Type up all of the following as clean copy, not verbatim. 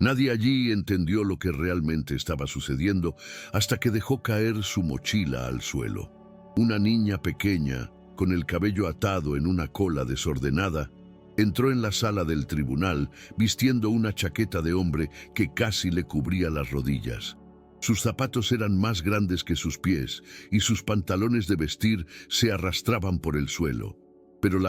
Nadie allí entendió lo que realmente estaba sucediendo hasta que dejó caer su mochila al suelo. Una niña pequeña, con el cabello atado en una cola desordenada, entró en la sala del tribunal vistiendo una chaqueta de hombre que casi le cubría las rodillas. Sus zapatos eran más grandes que sus pies y sus pantalones de vestir se arrastraban por el suelo. Pero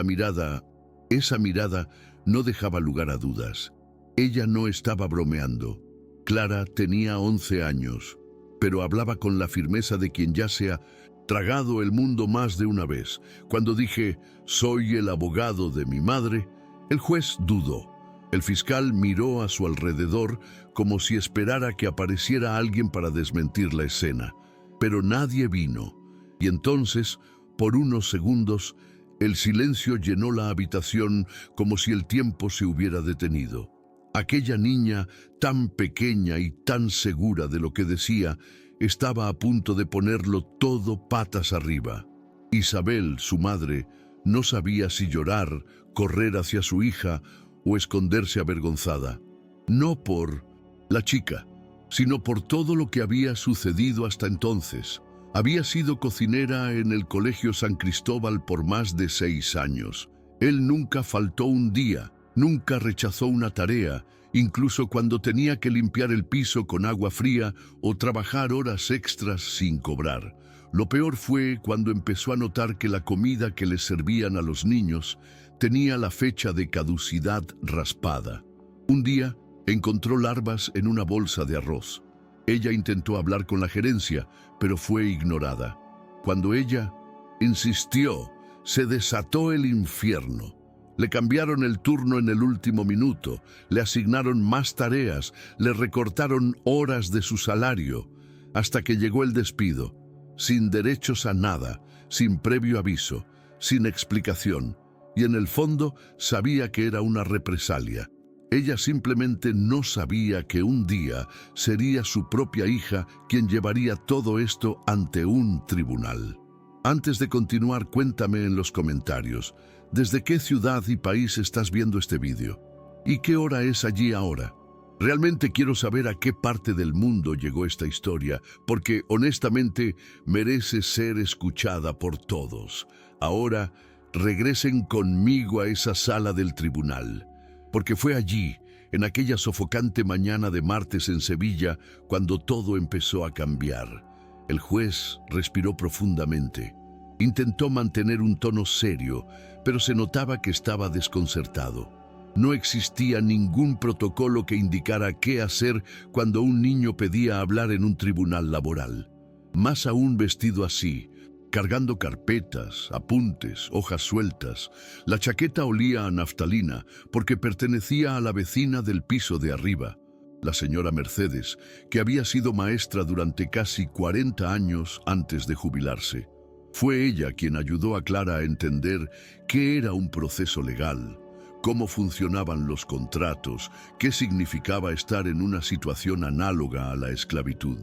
esa mirada, no dejaba lugar a dudas. Ella no estaba bromeando. Clara tenía 11 años, pero hablaba con la firmeza de quien ya se ha tragado el mundo más de una vez. Cuando dije, soy el abogado de mi madre, el juez dudó. El fiscal miró a su alrededor como si esperara que apareciera alguien para desmentir la escena. Pero nadie vino. Y entonces, por unos segundos, el silencio llenó la habitación como si el tiempo se hubiera detenido. Aquella niña, tan pequeña y tan segura de lo que decía, estaba a punto de ponerlo todo patas arriba. Isabel, su madre, no sabía si llorar, correr hacia su hija o esconderse avergonzada. No por la chica, sino por todo lo que había sucedido hasta entonces. Había sido cocinera en el Colegio San Cristóbal por más de 6 años. Él nunca faltó un día, nunca rechazó una tarea, incluso cuando tenía que limpiar el piso con agua fría o trabajar horas extras sin cobrar. Lo peor fue cuando empezó a notar que la comida que les servían a los niños tenía la fecha de caducidad raspada. Un día encontró larvas en una bolsa de arroz. Ella intentó hablar con la gerencia, pero fue ignorada. Cuando ella insistió, se desató el infierno. Le cambiaron el turno en el último minuto, le asignaron más tareas, le recortaron horas de su salario, hasta que llegó el despido, sin derechos a nada, sin previo aviso, sin explicación, y en el fondo sabía que era una represalia. Ella simplemente no sabía que un día sería su propia hija quien llevaría todo esto ante un tribunal. Antes de continuar, cuéntame en los comentarios, ¿desde qué ciudad y país estás viendo este vídeo? ¿Y qué hora es allí ahora? Realmente quiero saber a qué parte del mundo llegó esta historia, porque honestamente merece ser escuchada por todos. Ahora, regresen conmigo a esa sala del tribunal, porque fue allí, en aquella sofocante mañana de martes en Sevilla, cuando todo empezó a cambiar. El juez respiró profundamente. Intentó mantener un tono serio, pero se notaba que estaba desconcertado. No existía ningún protocolo que indicara qué hacer cuando un niño pedía hablar en un tribunal laboral. Más aún vestido así, cargando carpetas, apuntes, hojas sueltas. La chaqueta olía a naftalina porque pertenecía a la vecina del piso de arriba, la señora Mercedes, que había sido maestra durante casi 40 años antes de jubilarse. Fue ella quien ayudó a Clara a entender qué era un proceso legal, cómo funcionaban los contratos, qué significaba estar en una situación análoga a la esclavitud.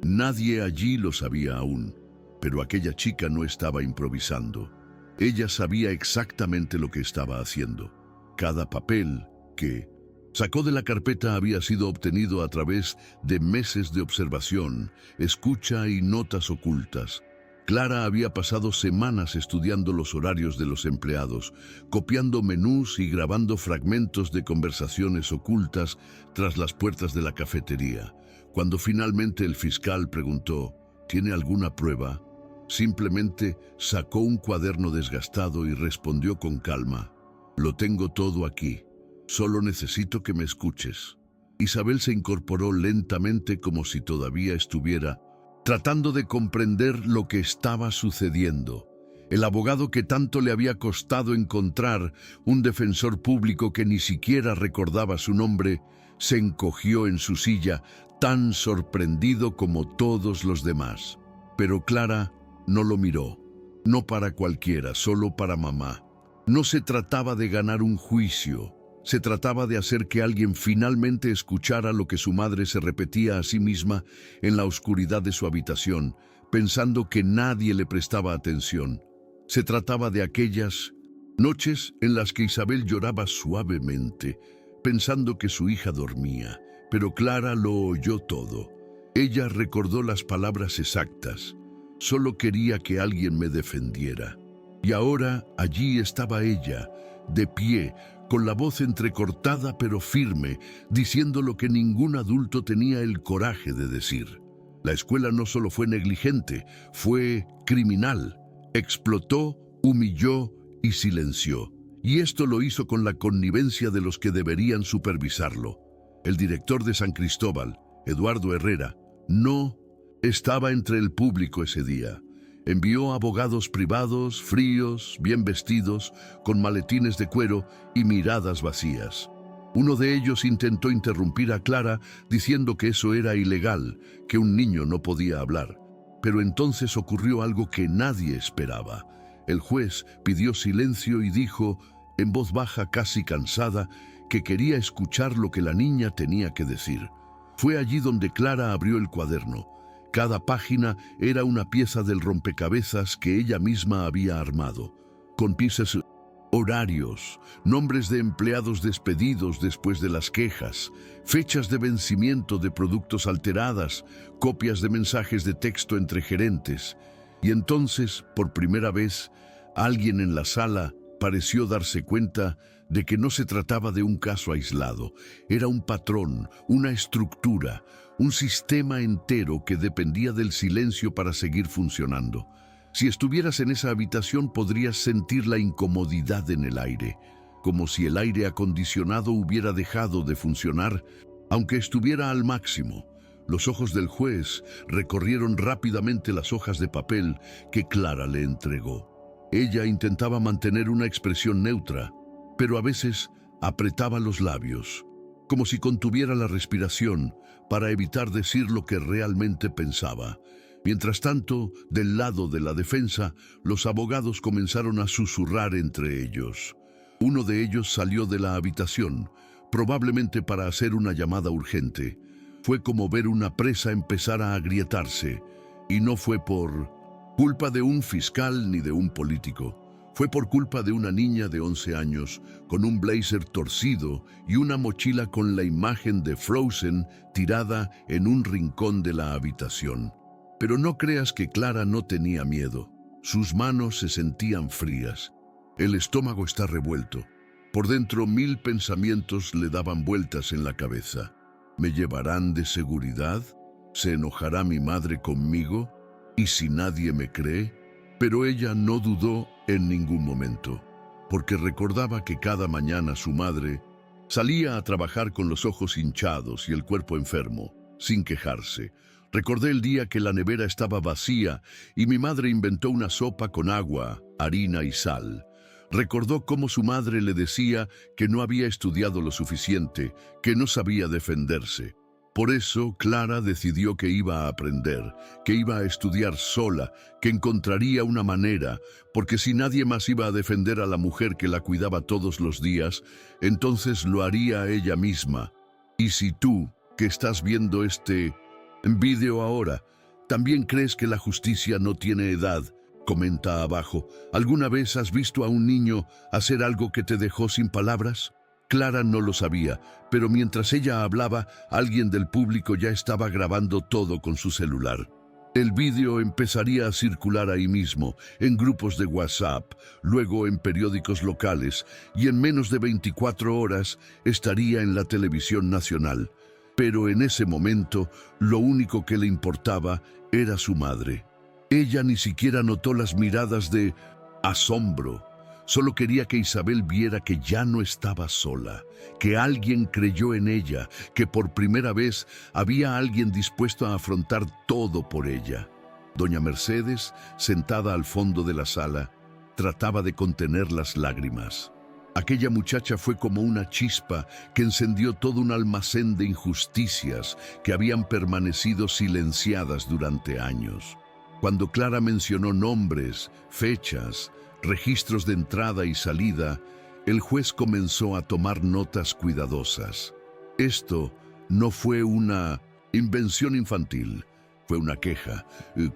Nadie allí lo sabía aún, pero aquella chica no estaba improvisando. Ella sabía exactamente lo que estaba haciendo. Cada papel que sacó de la carpeta había sido obtenido a través de meses de observación, escucha y notas ocultas. Clara había pasado semanas estudiando los horarios de los empleados, copiando menús y grabando fragmentos de conversaciones ocultas tras las puertas de la cafetería. Cuando finalmente el fiscal preguntó, ¿tiene alguna prueba?, simplemente sacó un cuaderno desgastado y respondió con calma, «Lo tengo todo aquí. Solo necesito que me escuches». Isabel se incorporó lentamente como si todavía estuviera tratando de comprender lo que estaba sucediendo. El abogado que tanto le había costado encontrar, un defensor público que ni siquiera recordaba su nombre, se encogió en su silla, tan sorprendido como todos los demás. Pero Clara no lo miró. No para cualquiera, solo para mamá. No se trataba de ganar un juicio. Se trataba de hacer que alguien finalmente escuchara lo que su madre se repetía a sí misma en la oscuridad de su habitación, pensando que nadie le prestaba atención. Se trataba de aquellas noches en las que Isabel lloraba suavemente, pensando que su hija dormía, Pero Clara lo oyó todo. Ella recordó las palabras exactas. Solo quería que alguien me defendiera. Y ahora allí estaba ella, de pie, con la voz entrecortada pero firme, diciendo lo que ningún adulto tenía el coraje de decir. La escuela no solo fue negligente, fue criminal. Explotó, humilló y silenció. Y esto lo hizo con la connivencia de los que deberían supervisarlo. El director de San Cristóbal, Eduardo Herrera, no estaba entre el público ese día. Envió abogados privados, fríos, bien vestidos, con maletines de cuero y miradas vacías. Uno de ellos intentó interrumpir a Clara diciendo que eso era ilegal, que un niño no podía hablar. Pero entonces ocurrió algo que nadie esperaba. El juez pidió silencio y dijo, en voz baja casi cansada, que quería escuchar lo que la niña tenía que decir. Fue allí donde Clara abrió el cuaderno. Cada página era una pieza del rompecabezas que ella misma había armado, con piezas, horarios, nombres de empleados despedidos después de las quejas, fechas de vencimiento de productos alteradas, copias de mensajes de texto entre gerentes. Y entonces, por primera vez, alguien en la sala pareció darse cuenta de que no se trataba de un caso aislado. Era un patrón, una estructura, un sistema entero que dependía del silencio para seguir funcionando. Si estuvieras en esa habitación podrías sentir la incomodidad en el aire, como si el aire acondicionado hubiera dejado de funcionar, aunque estuviera al máximo. Los ojos del juez recorrieron rápidamente las hojas de papel que Clara le entregó. Ella intentaba mantener una expresión neutra, pero a veces apretaba los labios, como si contuviera la respiración para evitar decir lo que realmente pensaba. Mientras tanto, del lado de la defensa, los abogados comenzaron a susurrar entre ellos. Uno de ellos salió de la habitación, probablemente para hacer una llamada urgente. Fue como ver una presa empezar a agrietarse, y no fue por culpa de un fiscal ni de un político. Fue por culpa de una niña de 11 años, con un blazer torcido y una mochila con la imagen de Frozen tirada en un rincón de la habitación. Pero no creas que Clara no tenía miedo. Sus manos se sentían frías. El estómago está revuelto. Por dentro 1000 pensamientos le daban vueltas en la cabeza. ¿Me llevarán de seguridad? ¿Se enojará mi madre conmigo? ¿Y si nadie me cree? Pero ella no dudó en ningún momento, porque recordaba que cada mañana su madre salía a trabajar con los ojos hinchados y el cuerpo enfermo, sin quejarse. Recordé el día que la nevera estaba vacía y mi madre inventó una sopa con agua, harina y sal. Recordó cómo su madre le decía que no había estudiado lo suficiente, que no sabía defenderse. Por eso, Clara decidió que iba a aprender, que iba a estudiar sola, que encontraría una manera, porque si nadie más iba a defender a la mujer que la cuidaba todos los días, entonces lo haría ella misma. Y si tú, que estás viendo este vídeo ahora, también crees que la justicia no tiene edad, comenta abajo. ¿Alguna vez has visto a un niño hacer algo que te dejó sin palabras? Clara no lo sabía, pero mientras ella hablaba, alguien del público ya estaba grabando todo con su celular. El vídeo empezaría a circular ahí mismo, en grupos de WhatsApp, luego en periódicos locales, y en menos de 24 horas estaría en la televisión nacional. Pero en ese momento, lo único que le importaba era su madre. Ella ni siquiera notó las miradas de asombro. Solo quería que Isabel viera que ya no estaba sola, que alguien creyó en ella, que por primera vez había alguien dispuesto a afrontar todo por ella. Doña Mercedes, sentada al fondo de la sala, trataba de contener las lágrimas. Aquella muchacha fue como una chispa que encendió todo un almacén de injusticias que habían permanecido silenciadas durante años. Cuando Clara mencionó nombres, fechas, registros de entrada y salida, el juez comenzó a tomar notas cuidadosas. Esto no fue una invención infantil, fue una queja,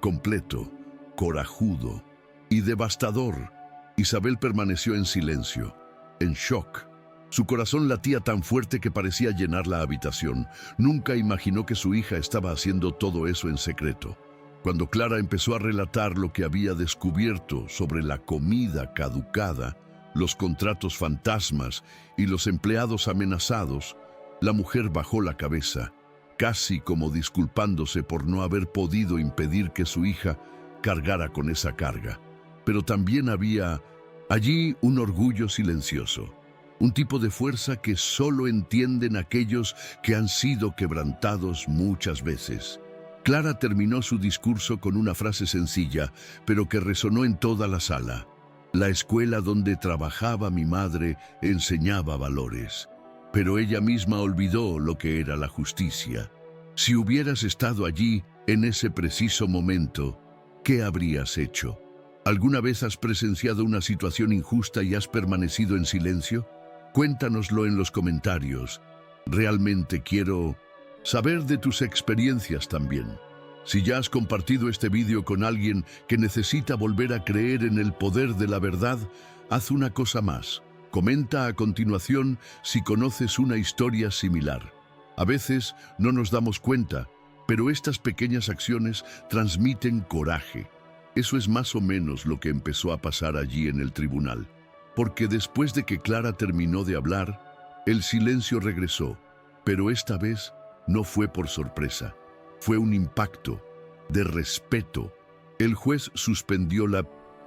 completo, corajudo y devastador. Isabel permaneció en silencio, en shock. Su corazón latía tan fuerte que parecía llenar la habitación. Nunca imaginó que su hija estaba haciendo todo eso en secreto. Cuando Clara empezó a relatar lo que había descubierto sobre la comida caducada, los contratos fantasmas y los empleados amenazados, la mujer bajó la cabeza, casi como disculpándose por no haber podido impedir que su hija cargara con esa carga. Pero también había allí un orgullo silencioso, un tipo de fuerza que solo entienden aquellos que han sido quebrantados muchas veces. Clara terminó su discurso con una frase sencilla, pero que resonó en toda la sala. La escuela donde trabajaba mi madre enseñaba valores, pero ella misma olvidó lo que era la justicia. Si hubieras estado allí en ese preciso momento, ¿qué habrías hecho? ¿Alguna vez has presenciado una situación injusta y has permanecido en silencio? Cuéntanoslo en los comentarios. Realmente quiero saber de tus experiencias también. Si ya has compartido este vídeo con alguien que necesita volver a creer en el poder de la verdad, haz una cosa más. Comenta a continuación si conoces una historia similar. A veces no nos damos cuenta, pero estas pequeñas acciones transmiten coraje. Eso es más o menos lo que empezó a pasar allí en el tribunal. Porque después de que Clara terminó de hablar, el silencio regresó, pero esta vez no fue por sorpresa. Fue un impacto de respeto. El juez suspendió la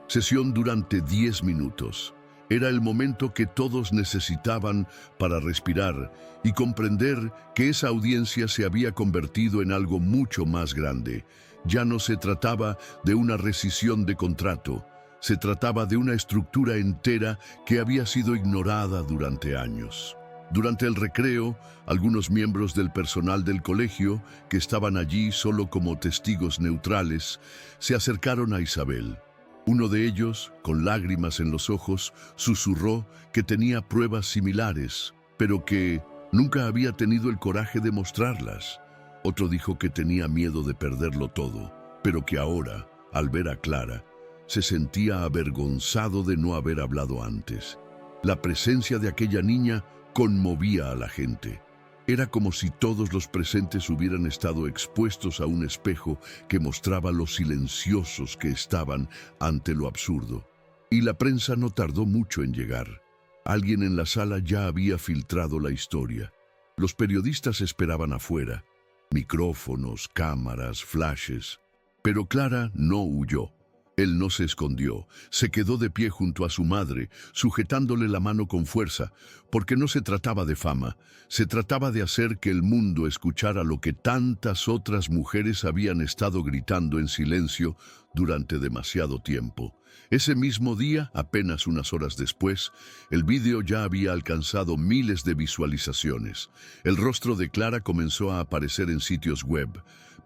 sesión durante 10 minutos. Era el momento que todos necesitaban para respirar y comprender que esa audiencia se había convertido en algo mucho más grande. Ya no se trataba de una rescisión de contrato, se trataba de una estructura entera que había sido ignorada durante años. Durante el recreo, algunos miembros del personal del colegio, que estaban allí solo como testigos neutrales, se acercaron a Isabel. Uno de ellos, con lágrimas en los ojos, susurró que tenía pruebas similares, pero que nunca había tenido el coraje de mostrarlas. Otro dijo que tenía miedo de perderlo todo, pero que ahora, al ver a Clara, se sentía avergonzado de no haber hablado antes. La presencia de aquella niña conmovía a la gente. Era como si todos los presentes hubieran estado expuestos a un espejo que mostraba lo silenciosos que estaban ante lo absurdo. Y la prensa no tardó mucho en llegar. Alguien en la sala ya había filtrado la historia. Los periodistas esperaban afuera. Micrófonos, cámaras, flashes. Pero Clara no huyó. Él no se escondió, se quedó de pie junto a su madre, sujetándole la mano con fuerza, porque no se trataba de fama, se trataba de hacer que el mundo escuchara lo que tantas otras mujeres habían estado gritando en silencio durante demasiado tiempo. Ese mismo día, apenas unas horas después, el vídeo ya había alcanzado miles de visualizaciones. El rostro de Clara comenzó a aparecer en sitios web,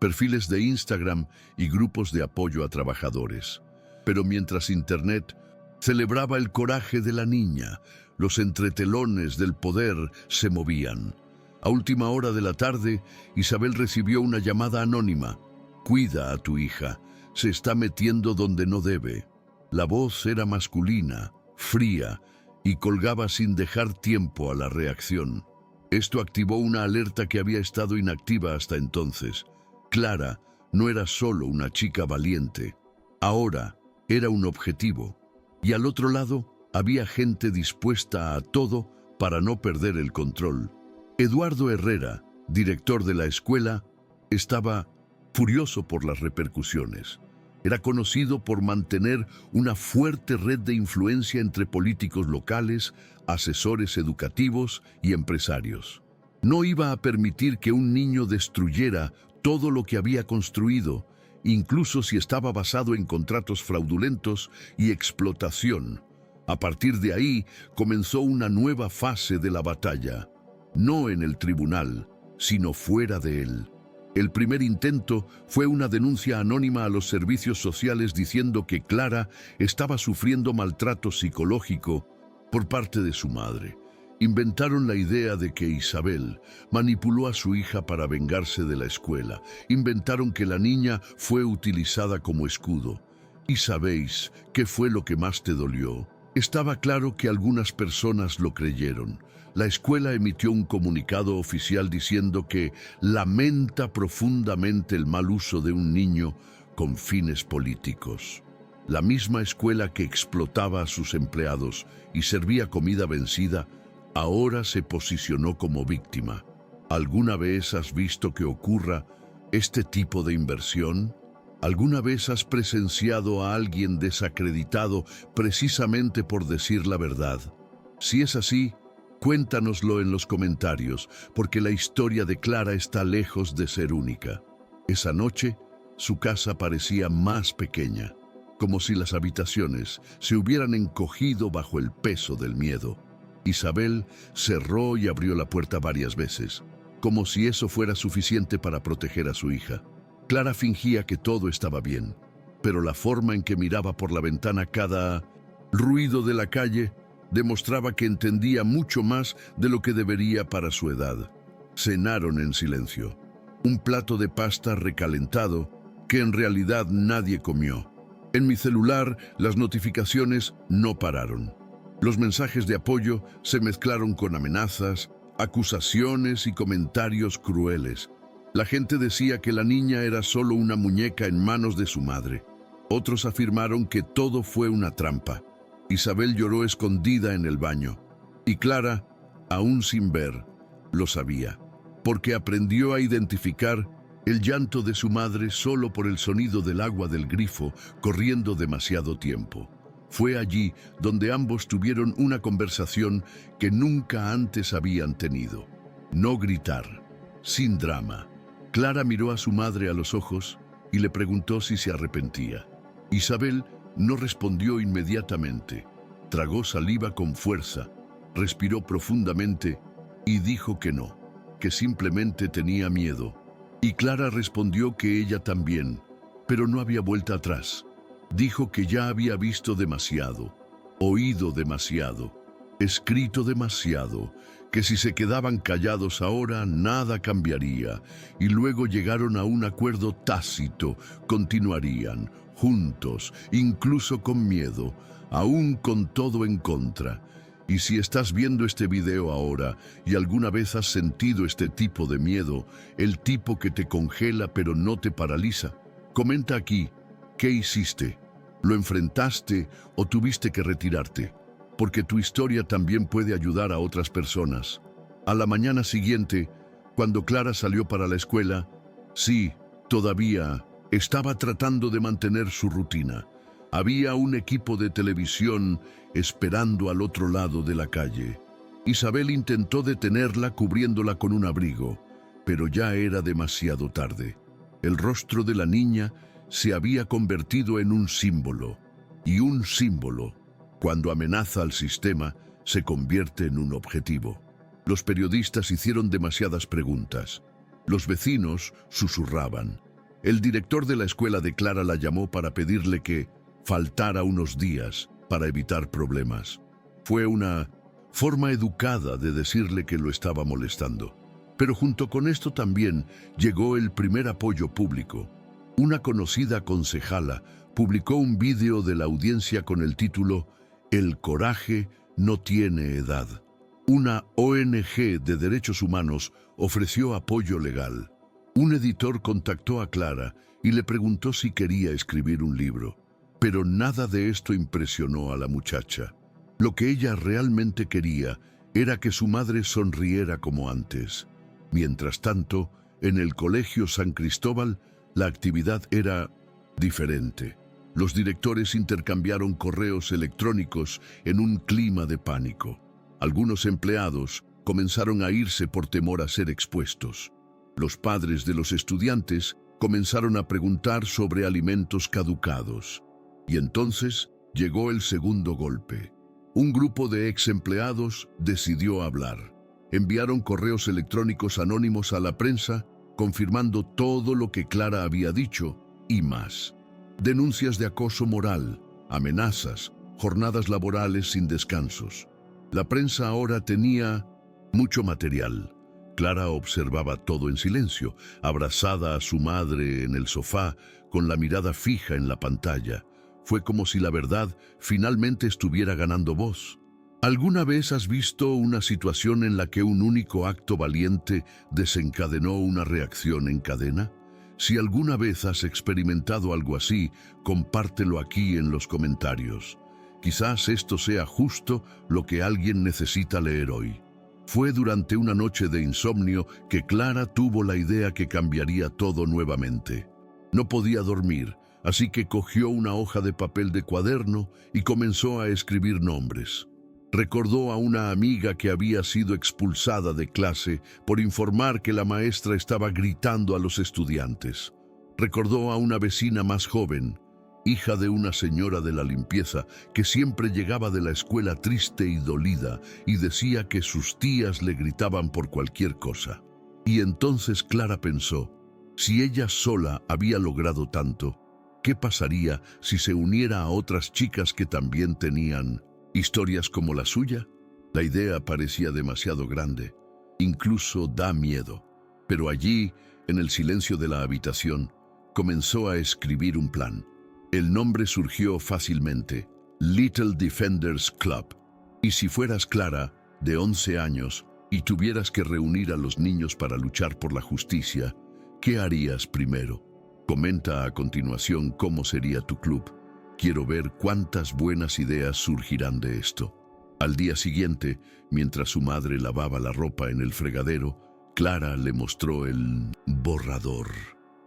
perfiles de Instagram y grupos de apoyo a trabajadores. Pero mientras Internet celebraba el coraje de la niña, los entretelones del poder se movían. A última hora de la tarde, Isabel recibió una llamada anónima. «Cuida a tu hija, se está metiendo donde no debe». La voz era masculina, fría, y colgaba sin dejar tiempo a la reacción. Esto activó una alerta que había estado inactiva hasta entonces. Clara no era solo una chica valiente, ahora era un objetivo. Y al otro lado había gente dispuesta a todo para no perder el control. Eduardo Herrera, director de la escuela, estaba furioso por las repercusiones. Era conocido por mantener una fuerte red de influencia entre políticos locales, asesores educativos y empresarios. No iba a permitir que un niño destruyera todo lo que había construido, incluso si estaba basado en contratos fraudulentos y explotación. A partir de ahí comenzó una nueva fase de la batalla, no en el tribunal, sino fuera de él. El primer intento fue una denuncia anónima a los servicios sociales diciendo que Clara estaba sufriendo maltrato psicológico por parte de su madre. Inventaron la idea de que Isabel manipuló a su hija para vengarse de la escuela. Inventaron que la niña fue utilizada como escudo. ¿Y sabéis qué fue lo que más te dolió? Estaba claro que algunas personas lo creyeron. La escuela emitió un comunicado oficial diciendo que lamenta profundamente el mal uso de un niño con fines políticos. La misma escuela que explotaba a sus empleados y servía comida vencida, ahora se posicionó como víctima. ¿Alguna vez has visto que ocurra este tipo de inversión? ¿Alguna vez has presenciado a alguien desacreditado precisamente por decir la verdad? Si es así, cuéntanoslo en los comentarios, porque la historia de Clara está lejos de ser única. Esa noche, su casa parecía más pequeña, como si las habitaciones se hubieran encogido bajo el peso del miedo. Isabel cerró y abrió la puerta varias veces, como si eso fuera suficiente para proteger a su hija. Clara fingía que todo estaba bien, pero la forma en que miraba por la ventana cada ruido de la calle demostraba que entendía mucho más de lo que debería para su edad. Cenaron en silencio. Un plato de pasta recalentado que en realidad nadie comió. En mi celular, las notificaciones no pararon. Los mensajes de apoyo se mezclaron con amenazas, acusaciones y comentarios crueles. La gente decía que la niña era solo una muñeca en manos de su madre. Otros afirmaron que todo fue una trampa. Isabel lloró escondida en el baño. Y Clara, aún sin ver, lo sabía, porque aprendió a identificar el llanto de su madre solo por el sonido del agua del grifo corriendo demasiado tiempo. Fue allí donde ambos tuvieron una conversación que nunca antes habían tenido. No gritar, sin drama. Clara miró a su madre a los ojos y le preguntó si se arrepentía. Isabel no respondió inmediatamente. Tragó saliva con fuerza, respiró profundamente y dijo que no, que simplemente tenía miedo. Y Clara respondió que ella también, pero no había vuelta atrás. Dijo que ya había visto demasiado, oído demasiado, escrito demasiado, que si se quedaban callados ahora nada cambiaría, y luego llegaron a un acuerdo tácito, continuarían, juntos, incluso con miedo, aún con todo en contra. Y si estás viendo este video ahora y alguna vez has sentido este tipo de miedo, el tipo que te congela pero no te paraliza, comenta aquí, ¿qué hiciste? ¿Lo enfrentaste o tuviste que retirarte? Porque tu historia también puede ayudar a otras personas. A la mañana siguiente, cuando Clara salió para la escuela, sí, todavía estaba tratando de mantener su rutina. Había un equipo de televisión esperando al otro lado de la calle. Isabel intentó detenerla cubriéndola con un abrigo, pero ya era demasiado tarde. El rostro de la niña se había convertido en un símbolo, y un símbolo, cuando amenaza al sistema, se convierte en un objetivo. Los periodistas hicieron demasiadas preguntas. Los vecinos susurraban. El director de la escuela de Clara la llamó para pedirle que faltara unos días para evitar problemas. Fue una forma educada de decirle que lo estaba molestando. Pero junto con esto también llegó el primer apoyo público. Una conocida concejala publicó un vídeo de la audiencia con el título «El coraje no tiene edad». Una ONG de derechos humanos ofreció apoyo legal. Un editor contactó a Clara y le preguntó si quería escribir un libro. Pero nada de esto impresionó a la muchacha. Lo que ella realmente quería era que su madre sonriera como antes. Mientras tanto, en el Colegio San Cristóbal, la actividad era diferente. Los directores intercambiaron correos electrónicos en un clima de pánico. Algunos empleados comenzaron a irse por temor a ser expuestos. Los padres de los estudiantes comenzaron a preguntar sobre alimentos caducados. Y entonces llegó el segundo golpe. Un grupo de ex empleados decidió hablar. Enviaron correos electrónicos anónimos a la prensa confirmando todo lo que Clara había dicho y más. Denuncias de acoso moral, amenazas, jornadas laborales sin descansos. La prensa ahora tenía mucho material. Clara observaba todo en silencio, abrazada a su madre en el sofá, con la mirada fija en la pantalla. Fue como si la verdad finalmente estuviera ganando voz. ¿Alguna vez has visto una situación en la que un único acto valiente desencadenó una reacción en cadena? Si alguna vez has experimentado algo así, compártelo aquí en los comentarios. Quizás esto sea justo lo que alguien necesita leer hoy. Fue durante una noche de insomnio que Clara tuvo la idea que cambiaría todo nuevamente. No podía dormir, así que cogió una hoja de papel de cuaderno y comenzó a escribir nombres. Recordó a una amiga que había sido expulsada de clase por informar que la maestra estaba gritando a los estudiantes. Recordó a una vecina más joven, hija de una señora de la limpieza, que siempre llegaba de la escuela triste y dolida y decía que sus tías le gritaban por cualquier cosa. Y entonces Clara pensó, si ella sola había logrado tanto, ¿qué pasaría si se uniera a otras chicas que también tenían historias como la suya? La idea parecía demasiado grande, incluso da miedo. Pero allí, en el silencio de la habitación, comenzó a escribir un plan. El nombre surgió fácilmente, Little Defenders Club. Y si fueras Clara, de 11 años, y tuvieras que reunir a los niños para luchar por la justicia, ¿qué harías primero? Comenta a continuación cómo sería tu club. Quiero ver cuántas buenas ideas surgirán de esto. Al día siguiente, mientras su madre lavaba la ropa en el fregadero, Clara le mostró el borrador.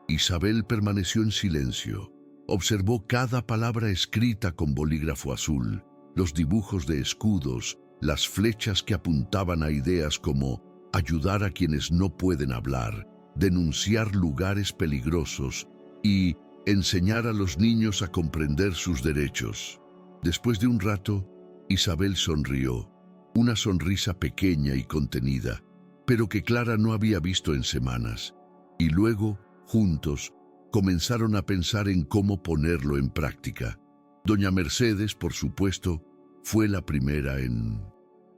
Isabel permaneció en silencio. Observó cada palabra escrita con bolígrafo azul, los dibujos de escudos, las flechas que apuntaban a ideas como ayudar a quienes no pueden hablar, denunciar lugares peligrosos y enseñar a los niños a comprender sus derechos. Después de un rato, Isabel sonrió, una sonrisa pequeña y contenida, pero que Clara no había visto en semanas. Y luego, juntos, comenzaron a pensar en cómo ponerlo en práctica. Doña Mercedes, por supuesto, fue la primera en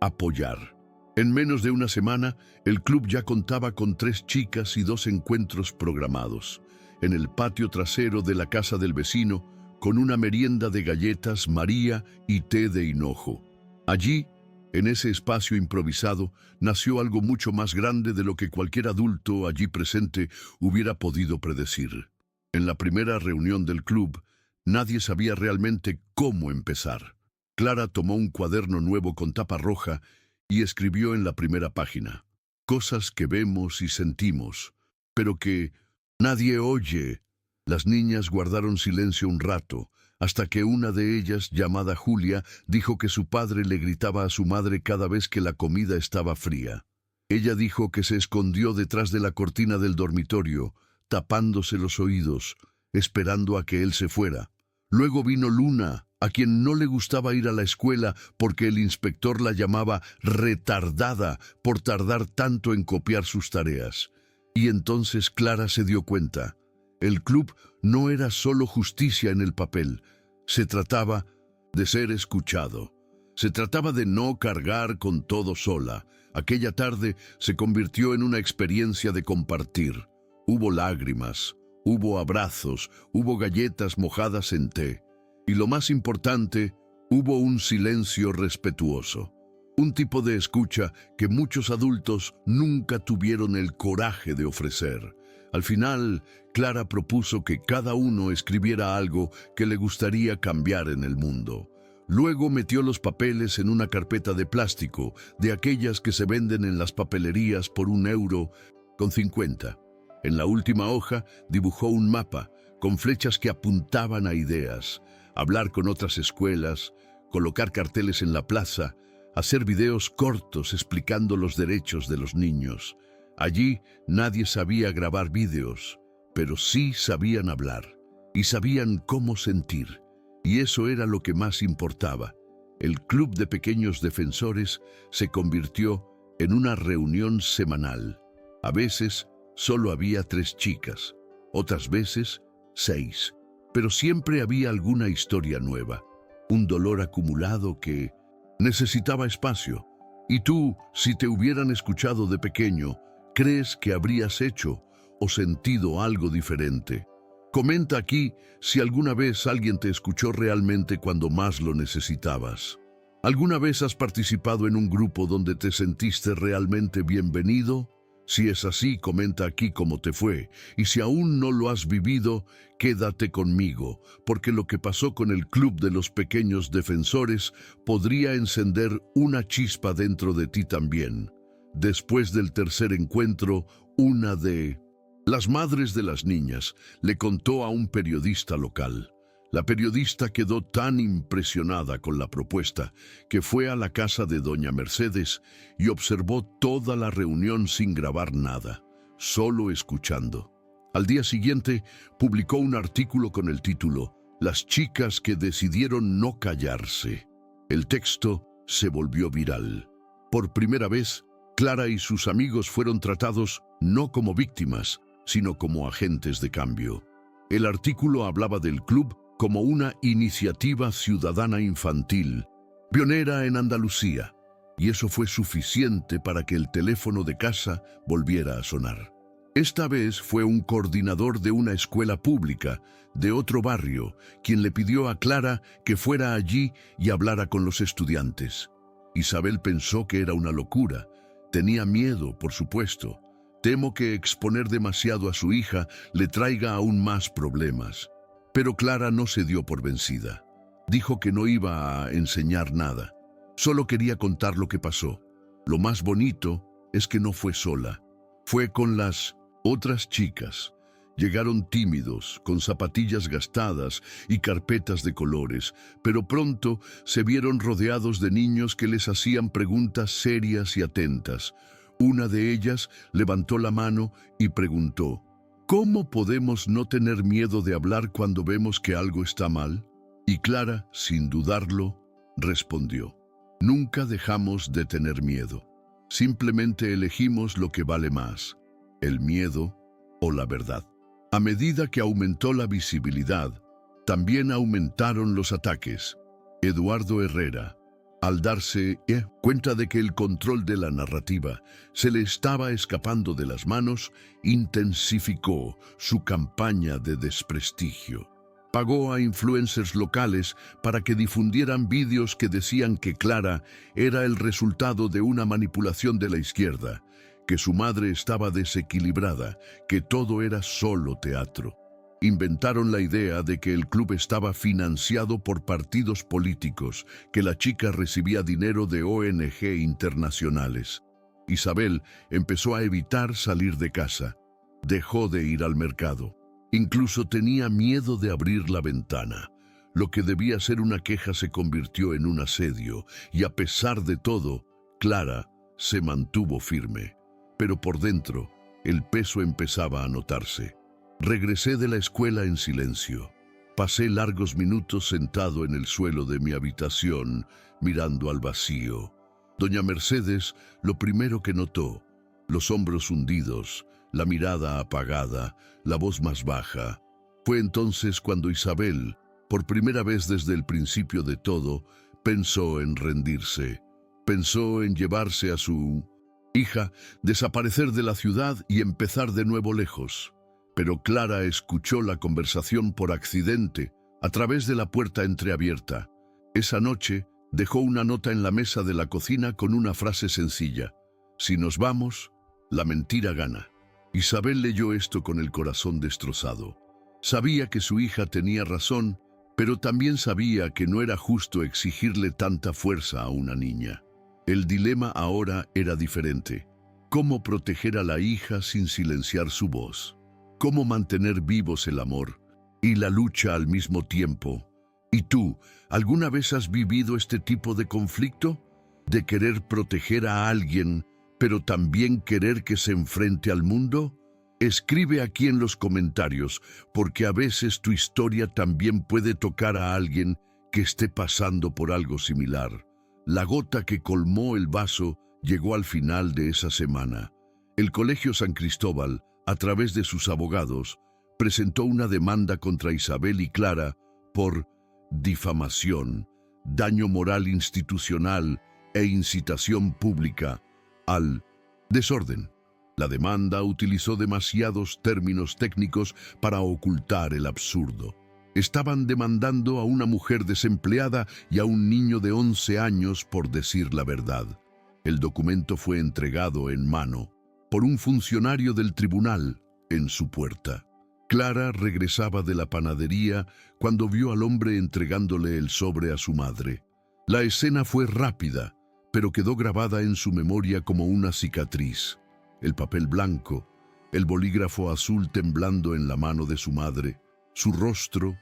apoyar. En menos de una semana, el club ya contaba con 3 chicas y 2 encuentros programados. En el patio trasero de la casa del vecino, con una merienda de galletas María y té de hinojo. Allí, en ese espacio improvisado, nació algo mucho más grande de lo que cualquier adulto allí presente hubiera podido predecir. En la primera reunión del club, nadie sabía realmente cómo empezar. Clara tomó un cuaderno nuevo con tapa roja y escribió en la primera página: cosas que vemos y sentimos, pero que nadie oye. Las niñas guardaron silencio un rato, hasta que una de ellas, llamada Julia, dijo que su padre le gritaba a su madre cada vez que la comida estaba fría. Ella dijo que se escondió detrás de la cortina del dormitorio, tapándose los oídos, esperando a que él se fuera. Luego vino Luna, a quien no le gustaba ir a la escuela porque el inspector la llamaba retardada por tardar tanto en copiar sus tareas. Y entonces Clara se dio cuenta. El club no era solo justicia en el papel, se trataba de ser escuchado. Se trataba de no cargar con todo sola. Aquella tarde se convirtió en una experiencia de compartir. Hubo lágrimas, hubo abrazos, hubo galletas mojadas en té. Y lo más importante, hubo un silencio respetuoso. Un tipo de escucha que muchos adultos nunca tuvieron el coraje de ofrecer. Al final, Clara propuso que cada uno escribiera algo que le gustaría cambiar en el mundo. Luego metió los papeles en una carpeta de plástico, de aquellas que se venden en las papelerías por €1,50. En la última hoja dibujó un mapa, con flechas que apuntaban a ideas, hablar con otras escuelas, colocar carteles en la plaza, hacer videos cortos explicando los derechos de los niños. Allí nadie sabía grabar vídeos, pero sí sabían hablar y sabían cómo sentir. Y eso era lo que más importaba. El Club de Pequeños Defensores se convirtió en una reunión semanal. A veces solo había 3 chicas, otras veces 6, pero siempre había alguna historia nueva, un dolor acumulado que necesitaba espacio. Y tú, si te hubieran escuchado de pequeño, ¿crees que habrías hecho o sentido algo diferente? Comenta aquí si alguna vez alguien te escuchó realmente cuando más lo necesitabas. ¿Alguna vez has participado en un grupo donde te sentiste realmente bienvenido? Si es así, comenta aquí cómo te fue. Y si aún no lo has vivido, quédate conmigo, porque lo que pasó con el Club de los Pequeños Defensores podría encender una chispa dentro de ti también. Después del tercer encuentro, una de las madres de las niñas le contó a un periodista local. La periodista quedó tan impresionada con la propuesta que fue a la casa de doña Mercedes y observó toda la reunión sin grabar nada, solo escuchando. Al día siguiente, publicó un artículo con el título «Las chicas que decidieron no callarse». El texto se volvió viral. Por primera vez, Clara y sus amigos fueron tratados no como víctimas, sino como agentes de cambio. El artículo hablaba del club como una iniciativa ciudadana infantil, pionera en Andalucía, y eso fue suficiente para que el teléfono de casa volviera a sonar. Esta vez fue un coordinador de una escuela pública de otro barrio quien le pidió a Clara que fuera allí y hablara con los estudiantes. Isabel pensó que era una locura. Tenía miedo, por supuesto. Temo que exponer demasiado a su hija le traiga aún más problemas. Pero Clara no se dio por vencida. Dijo que no iba a enseñar nada. Solo quería contar lo que pasó. Lo más bonito es que no fue sola. Fue con las otras chicas. Llegaron tímidos, con zapatillas gastadas y carpetas de colores, pero pronto se vieron rodeados de niños que les hacían preguntas serias y atentas. Una de ellas levantó la mano y preguntó: ¿cómo podemos no tener miedo de hablar cuando vemos que algo está mal? Y Clara, sin dudarlo, respondió: nunca dejamos de tener miedo. Simplemente elegimos lo que vale más, el miedo o la verdad. A medida que aumentó la visibilidad, también aumentaron los ataques. Eduardo Herrera, al darse cuenta de que el control de la narrativa se le estaba escapando de las manos, intensificó su campaña de desprestigio. Pagó a influencers locales para que difundieran vídeos que decían que Clara era el resultado de una manipulación de la izquierda, que su madre estaba desequilibrada, que todo era solo teatro. Inventaron la idea de que el club estaba financiado por partidos políticos, que la chica recibía dinero de ONG internacionales. Isabel empezó a evitar salir de casa. Dejó de ir al mercado. Incluso tenía miedo de abrir la ventana. Lo que debía ser una queja se convirtió en un asedio, y a pesar de todo, Clara se mantuvo firme. Pero por dentro, el peso empezaba a notarse. Regresé de la escuela en silencio. Pasé largos minutos sentado en el suelo de mi habitación, mirando al vacío. Doña Mercedes, lo primero que notó, los hombros hundidos, la mirada apagada, la voz más baja. Fue entonces cuando Isabel, por primera vez desde el principio de todo, pensó en rendirse. Pensó en llevarse a su hija, desaparecer de la ciudad y empezar de nuevo lejos. Pero Clara escuchó la conversación por accidente, a través de la puerta entreabierta. Esa noche dejó una nota en la mesa de la cocina con una frase sencilla: si nos vamos, la mentira gana. Isabel leyó esto con el corazón destrozado. Sabía que su hija tenía razón, pero también sabía que no era justo exigirle tanta fuerza a una niña. El dilema ahora era diferente. ¿Cómo proteger a la hija sin silenciar su voz? ¿Cómo mantener vivos el amor y la lucha al mismo tiempo? ¿Y tú, alguna vez has vivido este tipo de conflicto? ¿De querer proteger a alguien, pero también querer que se enfrente al mundo? Escribe aquí en los comentarios, porque a veces tu historia también puede tocar a alguien que esté pasando por algo similar. La gota que colmó el vaso llegó al final de esa semana. El Colegio San Cristóbal, a través de sus abogados, presentó una demanda contra Isabel y Clara por difamación, daño moral institucional e incitación pública al desorden. La demanda utilizó demasiados términos técnicos para ocultar el absurdo. Estaban demandando a una mujer desempleada y a un niño de 11 años por decir la verdad. El documento fue entregado en mano por un funcionario del tribunal en su puerta. Clara regresaba de la panadería cuando vio al hombre entregándole el sobre a su madre. La escena fue rápida, pero quedó grabada en su memoria como una cicatriz. El papel blanco, el bolígrafo azul temblando en la mano de su madre, su rostro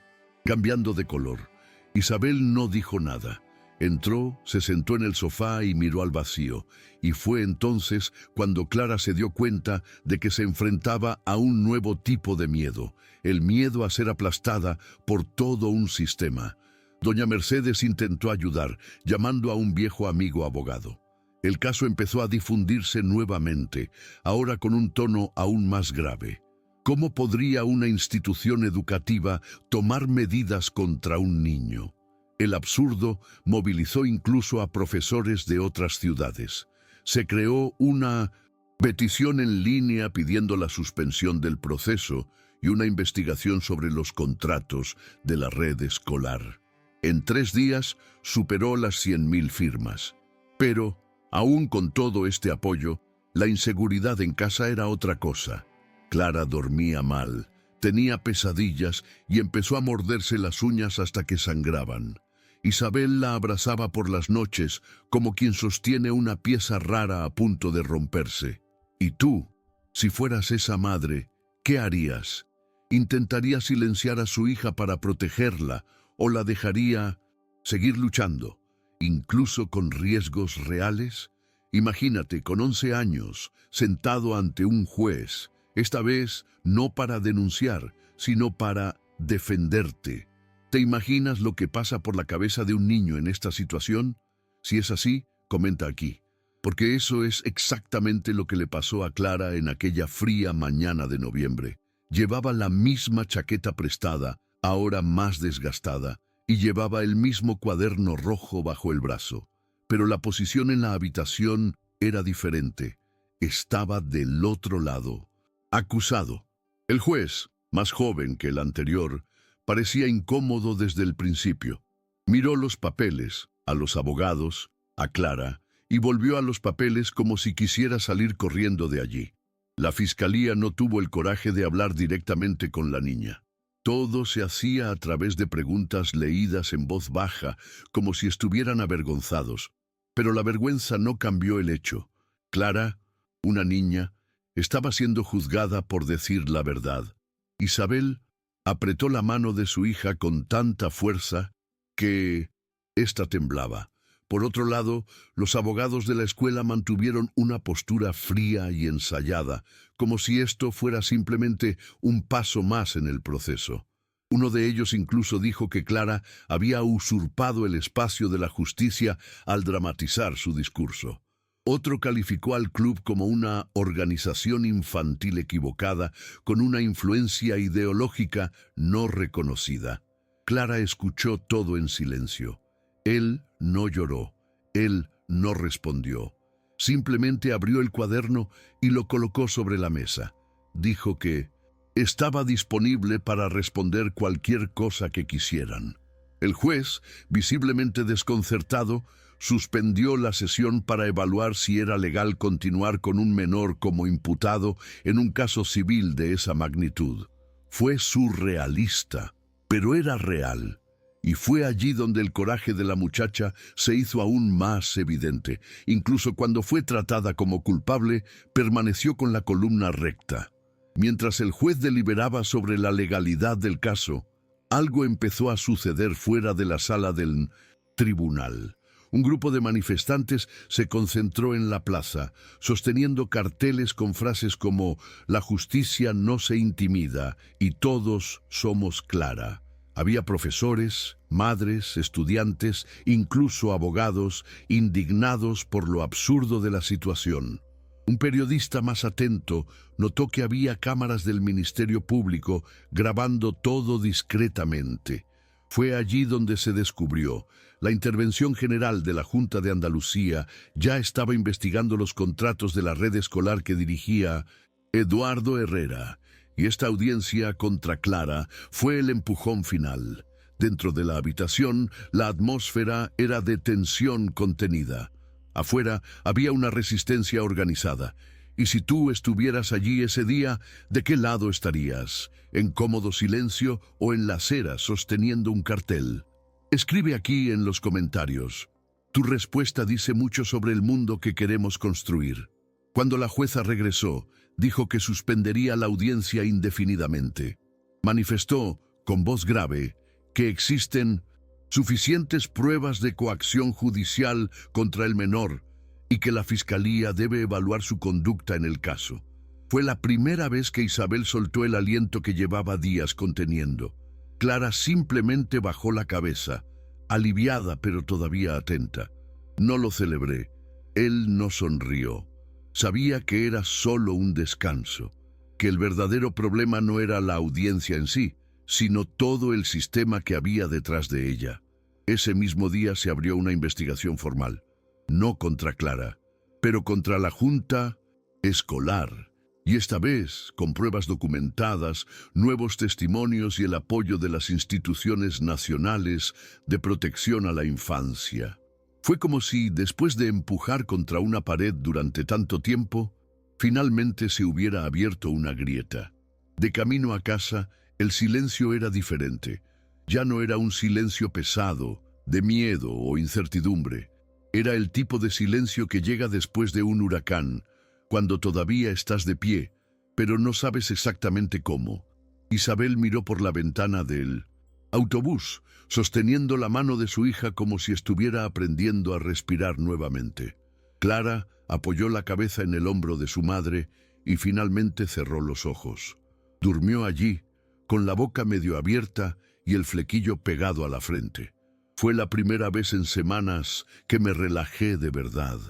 cambiando de color. Isabel no dijo nada. Entró, se sentó en el sofá y miró al vacío, y fue entonces cuando Clara se dio cuenta de que se enfrentaba a un nuevo tipo de miedo, el miedo a ser aplastada por todo un sistema. Doña Mercedes intentó ayudar, llamando a un viejo amigo abogado. El caso empezó a difundirse nuevamente, ahora con un tono aún más grave. ¿Cómo podría una institución educativa tomar medidas contra un niño? El absurdo movilizó incluso a profesores de otras ciudades. Se creó una petición en línea pidiendo la suspensión del proceso y una investigación sobre los contratos de la red escolar. En 3 días superó las 100.000 firmas. Pero, aún con todo este apoyo, la inseguridad en casa era otra cosa. Clara dormía mal, tenía pesadillas y empezó a morderse las uñas hasta que sangraban. Isabel la abrazaba por las noches como quien sostiene una pieza rara a punto de romperse. ¿Y tú, si fueras esa madre, qué harías? ¿Intentaría silenciar a su hija para protegerla o la dejaría seguir luchando, incluso con riesgos reales? Imagínate, con 11 años, sentado ante un juez, esta vez no para denunciar, sino para defenderte. ¿Te imaginas lo que pasa por la cabeza de un niño en esta situación? Si es así, comenta aquí, porque eso es exactamente lo que le pasó a Clara en aquella fría mañana de noviembre. Llevaba la misma chaqueta prestada, ahora más desgastada, y llevaba el mismo cuaderno rojo bajo el brazo. Pero la posición en la habitación era diferente. Estaba del otro lado. Acusado. El juez, más joven que el anterior, parecía incómodo desde el principio. Miró los papeles, a los abogados, a Clara, y volvió a los papeles como si quisiera salir corriendo de allí. La fiscalía no tuvo el coraje de hablar directamente con la niña. Todo se hacía a través de preguntas leídas en voz baja, como si estuvieran avergonzados. Pero la vergüenza no cambió el hecho. Clara, una niña, estaba siendo juzgada por decir la verdad. Isabel apretó la mano de su hija con tanta fuerza que ésta temblaba. Por otro lado, los abogados de la escuela mantuvieron una postura fría y ensayada, como si esto fuera simplemente un paso más en el proceso. Uno de ellos incluso dijo que Clara había usurpado el espacio de la justicia al dramatizar su discurso. Otro calificó al club como una organización infantil equivocada con una influencia ideológica no reconocida. Clara escuchó todo en silencio. Él no lloró, él no respondió. Simplemente abrió el cuaderno y lo colocó sobre la mesa. Dijo que estaba disponible para responder cualquier cosa que quisieran. El juez, visiblemente desconcertado, suspendió la sesión para evaluar si era legal continuar con un menor como imputado en un caso civil de esa magnitud. Fue surrealista, pero era real. Y fue allí donde el coraje de la muchacha se hizo aún más evidente. Incluso cuando fue tratada como culpable, permaneció con la columna recta. Mientras el juez deliberaba sobre la legalidad del caso, algo empezó a suceder fuera de la sala del tribunal. Un grupo de manifestantes se concentró en la plaza, sosteniendo carteles con frases como «La justicia no se intimida» y «Todos somos Clara». Había profesores, madres, estudiantes, incluso abogados, indignados por lo absurdo de la situación. Un periodista más atento notó que había cámaras del Ministerio Público grabando todo discretamente. Fue allí donde se descubrió. La Intervención General de la Junta de Andalucía ya estaba investigando los contratos de la red escolar que dirigía Eduardo Herrera, y esta audiencia contra Clara fue el empujón final. Dentro de la habitación, la atmósfera era de tensión contenida. Afuera había una resistencia organizada. Y si tú estuvieras allí ese día, ¿de qué lado estarías? ¿En cómodo silencio o en la acera sosteniendo un cartel? Escribe aquí en los comentarios. Tu respuesta dice mucho sobre el mundo que queremos construir. Cuando la jueza regresó, dijo que suspendería la audiencia indefinidamente. Manifestó, con voz grave, que existen suficientes pruebas de coacción judicial contra el menor y que la Fiscalía debe evaluar su conducta en el caso. Fue la primera vez que Isabel soltó el aliento que llevaba días conteniendo. Clara simplemente bajó la cabeza, aliviada pero todavía atenta. No lo celebré. Él no sonrió. Sabía que era solo un descanso, que el verdadero problema no era la audiencia en sí, sino todo el sistema que había detrás de ella. Ese mismo día se abrió una investigación formal. No contra Clara, pero contra la Junta Escolar, y esta vez con pruebas documentadas, nuevos testimonios y el apoyo de las instituciones nacionales de protección a la infancia. Fue como si, después de empujar contra una pared durante tanto tiempo, finalmente se hubiera abierto una grieta. De camino a casa, el silencio era diferente. Ya no era un silencio pesado, de miedo o incertidumbre. Era el tipo de silencio que llega después de un huracán, cuando todavía estás de pie, pero no sabes exactamente cómo. Isabel miró por la ventana del autobús, sosteniendo la mano de su hija como si estuviera aprendiendo a respirar nuevamente. Clara apoyó la cabeza en el hombro de su madre y finalmente cerró los ojos. Durmió allí, con la boca medio abierta y el flequillo pegado a la frente. Fue la primera vez en semanas que me relajé de verdad.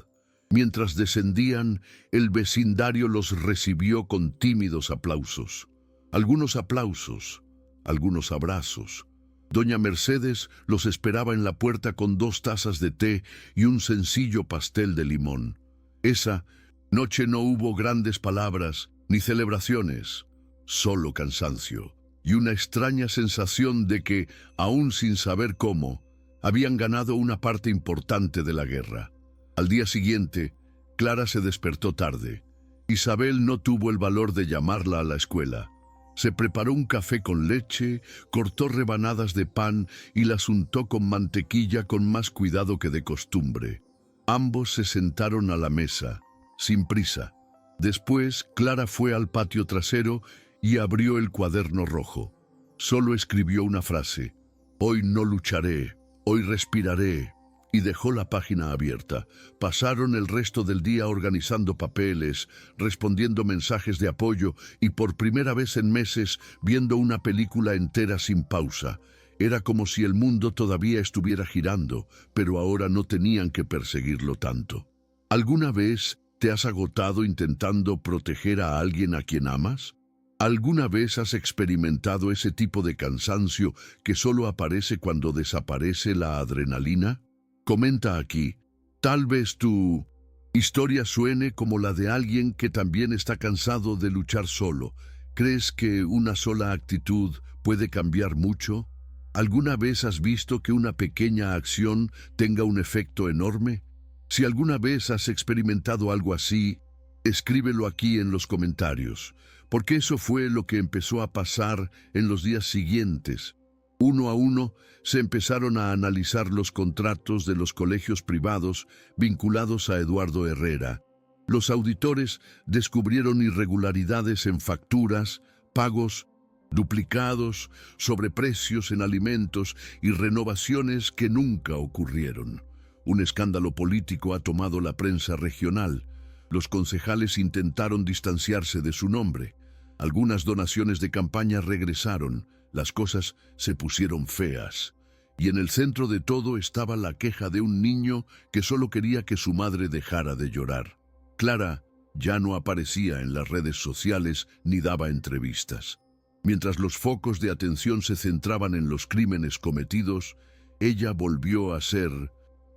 Mientras descendían, el vecindario los recibió con tímidos aplausos. Algunos aplausos, algunos abrazos. Doña Mercedes los esperaba en la puerta con 2 tazas de té y un sencillo pastel de limón. Esa noche no hubo grandes palabras ni celebraciones, solo cansancio y una extraña sensación de que, aún sin saber cómo, habían ganado una parte importante de la guerra. Al día siguiente, Clara se despertó tarde. Isabel no tuvo el valor de llamarla a la escuela. Se preparó un café con leche, cortó rebanadas de pan y las untó con mantequilla con más cuidado que de costumbre. Ambos se sentaron a la mesa, sin prisa. Después, Clara fue al patio trasero y abrió el cuaderno rojo. Solo escribió una frase: «Hoy no lucharé, hoy respiraré», y dejó la página abierta. Pasaron el resto del día organizando papeles, respondiendo mensajes de apoyo y por primera vez en meses viendo una película entera sin pausa. Era como si el mundo todavía estuviera girando, pero ahora no tenían que perseguirlo tanto. ¿Alguna vez te has agotado intentando proteger a alguien a quien amas? ¿Alguna vez has experimentado ese tipo de cansancio que solo aparece cuando desaparece la adrenalina? Comenta aquí. Tal vez tu historia suene como la de alguien que también está cansado de luchar solo. ¿Crees que una sola actitud puede cambiar mucho? ¿Alguna vez has visto que una pequeña acción tenga un efecto enorme? Si alguna vez has experimentado algo así, escríbelo aquí en los comentarios, porque eso fue lo que empezó a pasar en los días siguientes. Uno a uno se empezaron a analizar los contratos de los colegios privados vinculados a Eduardo Herrera. Los auditores descubrieron irregularidades en facturas, pagos, duplicados, sobreprecios en alimentos y renovaciones que nunca ocurrieron. Un escándalo político ha tomado la prensa regional. Los concejales intentaron distanciarse de su nombre. Algunas donaciones de campaña regresaron. Las cosas se pusieron feas. Y en el centro de todo estaba la queja de un niño que solo quería que su madre dejara de llorar. Clara ya no aparecía en las redes sociales ni daba entrevistas. Mientras los focos de atención se centraban en los crímenes cometidos, ella volvió a ser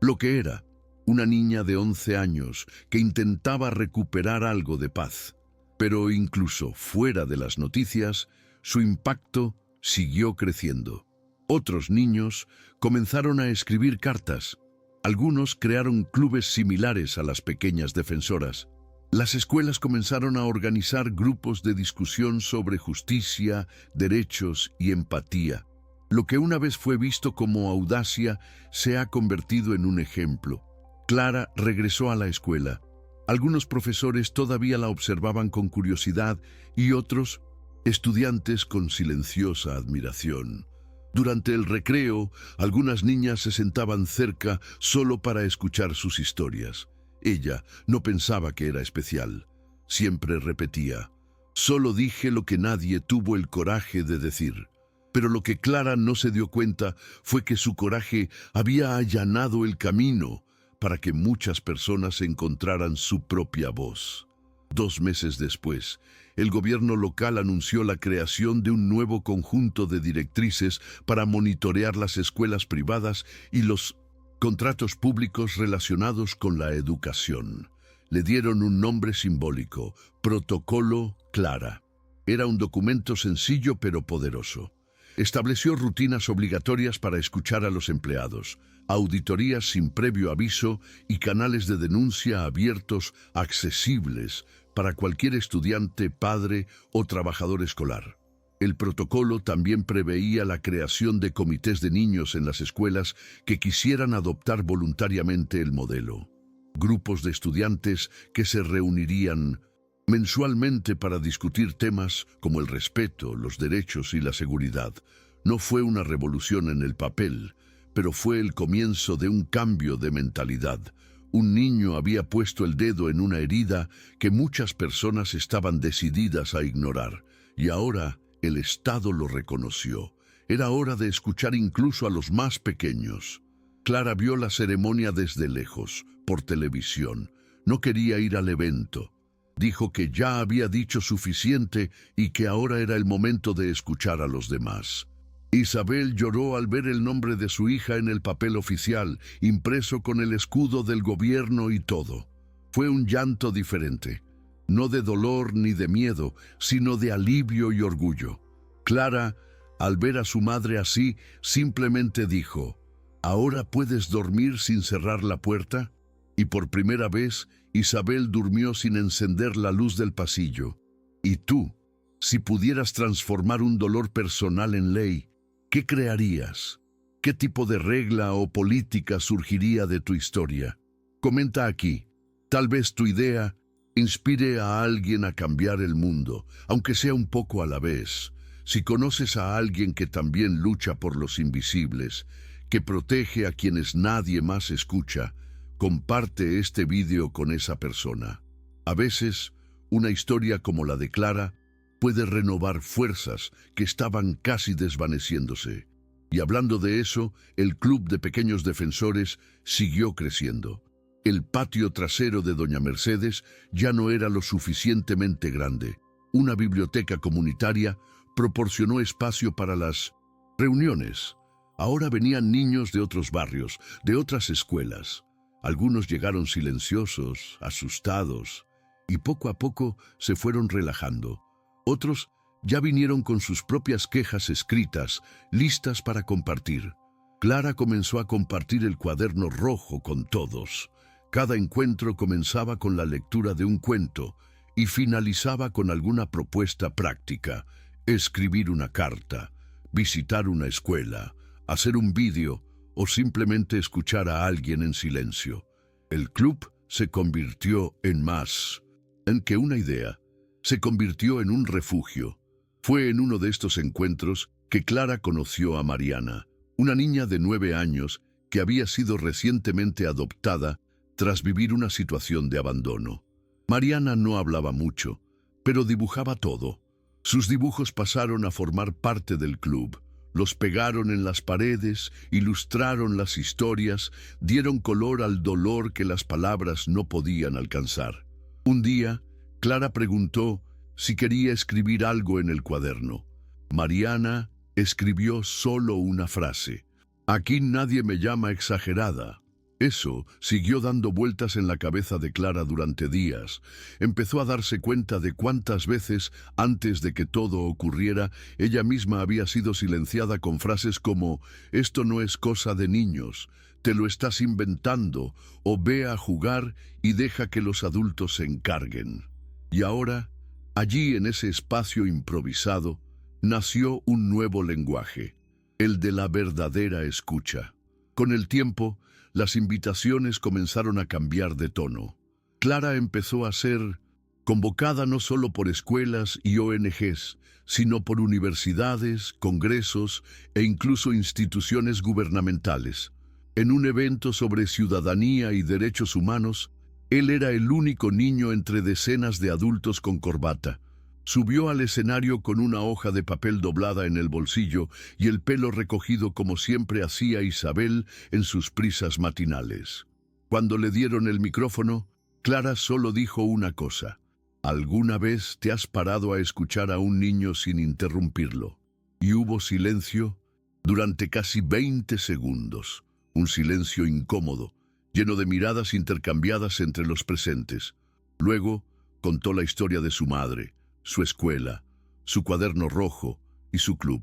lo que era, una niña de 11 años que intentaba recuperar algo de paz. Pero incluso fuera de las noticias, su impacto siguió creciendo. Otros niños comenzaron a escribir cartas. Algunos crearon clubes similares a las pequeñas defensoras. Las escuelas comenzaron a organizar grupos de discusión sobre justicia, derechos y empatía. Lo que una vez fue visto como audacia se ha convertido en un ejemplo. Clara regresó a la escuela. Algunos profesores todavía la observaban con curiosidad y otros, estudiantes, con silenciosa admiración. Durante el recreo, algunas niñas se sentaban cerca solo para escuchar sus historias. Ella no pensaba que era especial. Siempre repetía: solo dije lo que nadie tuvo el coraje de decir. Pero lo que Clara no se dio cuenta fue que su coraje había allanado el camino para que muchas personas encontraran su propia voz. 2 meses después, el gobierno local anunció la creación de un nuevo conjunto de directrices para monitorear las escuelas privadas y los contratos públicos relacionados con la educación. Le dieron un nombre simbólico: Protocolo Clara. Era un documento sencillo pero poderoso. Estableció rutinas obligatorias para escuchar a los empleados, auditorías sin previo aviso y canales de denuncia abiertos, accesibles para cualquier estudiante, padre o trabajador escolar. El protocolo también preveía la creación de comités de niños en las escuelas que quisieran adoptar voluntariamente el modelo. Grupos de estudiantes que se reunirían mensualmente para discutir temas como el respeto, los derechos y la seguridad. No fue una revolución en el papel, pero fue el comienzo de un cambio de mentalidad. Un niño había puesto el dedo en una herida que muchas personas estaban decididas a ignorar, y ahora el Estado lo reconoció. Era hora de escuchar incluso a los más pequeños. Clara vio la ceremonia desde lejos, por televisión. No quería ir al evento. Dijo que ya había dicho suficiente y que ahora era el momento de escuchar a los demás. Isabel lloró al ver el nombre de su hija en el papel oficial, impreso con el escudo del gobierno y todo. Fue un llanto diferente, no de dolor ni de miedo, sino de alivio y orgullo. Clara, al ver a su madre así, simplemente dijo: ¿ahora puedes dormir sin cerrar la puerta? Y por primera vez, Isabel durmió sin encender la luz del pasillo. ¿Y tú? Si pudieras transformar un dolor personal en ley, ¿qué crearías? ¿Qué tipo de regla o política surgiría de tu historia? Comenta aquí. Tal vez tu idea inspire a alguien a cambiar el mundo, aunque sea un poco a la vez. Si conoces a alguien que también lucha por los invisibles, que protege a quienes nadie más escucha, comparte este vídeo con esa persona. A veces, una historia como la de Clara puede renovar fuerzas que estaban casi desvaneciéndose. Y hablando de eso, el Club de Pequeños Defensores siguió creciendo. El patio trasero de Doña Mercedes ya no era lo suficientemente grande. Una biblioteca comunitaria proporcionó espacio para las reuniones. Ahora venían niños de otros barrios, de otras escuelas. Algunos llegaron silenciosos, asustados, y poco a poco se fueron relajando. Otros ya vinieron con sus propias quejas escritas, listas para compartir. Clara comenzó a compartir el cuaderno rojo con todos. Cada encuentro comenzaba con la lectura de un cuento y finalizaba con alguna propuesta práctica: escribir una carta, visitar una escuela, hacer un vídeo o simplemente escuchar a alguien en silencio. El club se convirtió en más que una idea. Se convirtió en un refugio. Fue en uno de estos encuentros que Clara conoció a Mariana, una niña de 9 años que había sido recientemente adoptada tras vivir una situación de abandono. Mariana no hablaba mucho, pero dibujaba todo. Sus dibujos pasaron a formar parte del club. Los pegaron en las paredes, ilustraron las historias, dieron color al dolor que las palabras no podían alcanzar. Un día, Clara preguntó si quería escribir algo en el cuaderno. Mariana escribió solo una frase: «Aquí nadie me llama exagerada». Eso siguió dando vueltas en la cabeza de Clara durante días. Empezó a darse cuenta de cuántas veces, antes de que todo ocurriera, ella misma había sido silenciada con frases como «Esto no es cosa de niños», «Te lo estás inventando» o «Ve a jugar y deja que los adultos se encarguen». Y ahora, allí en ese espacio improvisado, nació un nuevo lenguaje, el de la verdadera escucha. Con el tiempo, las invitaciones comenzaron a cambiar de tono. Clara empezó a ser convocada no solo por escuelas y ONGs, sino por universidades, congresos e incluso instituciones gubernamentales. En un evento sobre ciudadanía y derechos humanos, él era el único niño entre decenas de adultos con corbata. Subió al escenario con una hoja de papel doblada en el bolsillo y el pelo recogido como siempre hacía Isabel en sus prisas matinales. Cuando le dieron el micrófono, Clara solo dijo una cosa: «¿Alguna vez te has parado a escuchar a un niño sin interrumpirlo?». Y hubo silencio durante casi 20 segundos, un silencio incómodo, lleno de miradas intercambiadas entre los presentes. Luego contó la historia de su madre, su escuela, su cuaderno rojo y su club.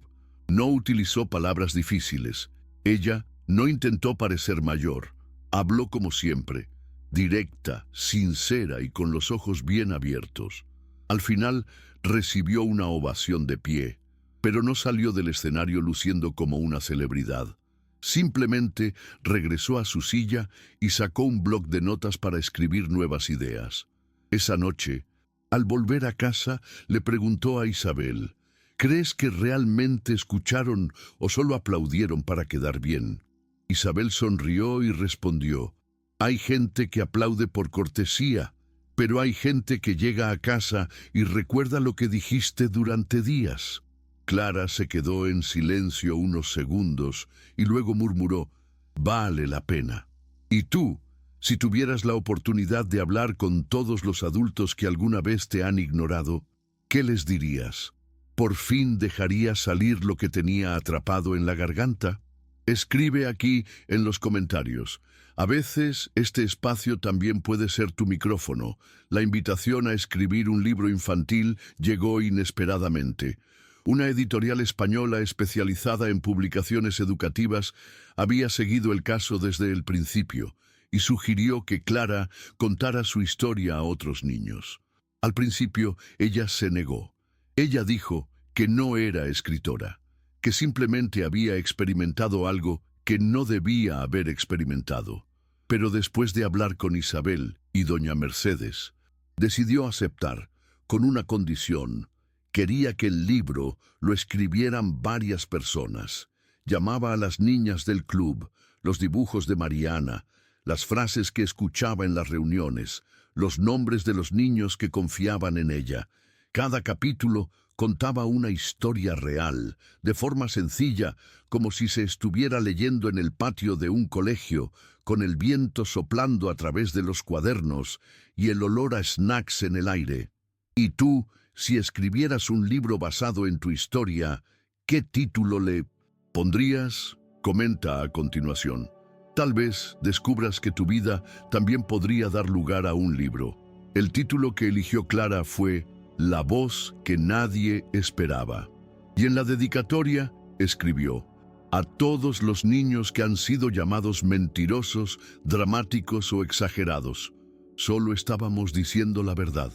No utilizó palabras difíciles. Ella no intentó parecer mayor. Habló como siempre, directa, sincera y con los ojos bien abiertos. Al final recibió una ovación de pie, pero no salió del escenario luciendo como una celebridad. Simplemente regresó a su silla y sacó un bloc de notas para escribir nuevas ideas. Esa noche, al volver a casa, le preguntó a Isabel: «¿Crees que realmente escucharon o solo aplaudieron para quedar bien?». Isabel sonrió y respondió: «Hay gente que aplaude por cortesía, pero hay gente que llega a casa y recuerda lo que dijiste durante días». Clara se quedó en silencio unos segundos y luego murmuró: «Vale la pena». «¿Y tú? Si tuvieras la oportunidad de hablar con todos los adultos que alguna vez te han ignorado, ¿qué les dirías? ¿Por fin dejarías salir lo que tenía atrapado en la garganta?». Escribe aquí en los comentarios. A veces este espacio también puede ser tu micrófono. La invitación a escribir un libro infantil llegó inesperadamente. Una editorial española especializada en publicaciones educativas había seguido el caso desde el principio y sugirió que Clara contara su historia a otros niños. Al principio, ella se negó. Ella dijo que no era escritora, que simplemente había experimentado algo que no debía haber experimentado. Pero después de hablar con Isabel y doña Mercedes, decidió aceptar, con una condición. Quería que el libro lo escribieran varias personas. Llamaba a las niñas del club, los dibujos de Mariana, las frases que escuchaba en las reuniones, los nombres de los niños que confiaban en ella. Cada capítulo contaba una historia real, de forma sencilla, como si se estuviera leyendo en el patio de un colegio, con el viento soplando a través de los cuadernos y el olor a snacks en el aire. ¿Y tú, si escribieras un libro basado en tu historia, qué título le pondrías? Comenta a continuación. Tal vez descubras que tu vida también podría dar lugar a un libro. El título que eligió Clara fue La voz que nadie esperaba. Y en la dedicatoria escribió: «A todos los niños que han sido llamados mentirosos, dramáticos o exagerados, solo estábamos diciendo la verdad».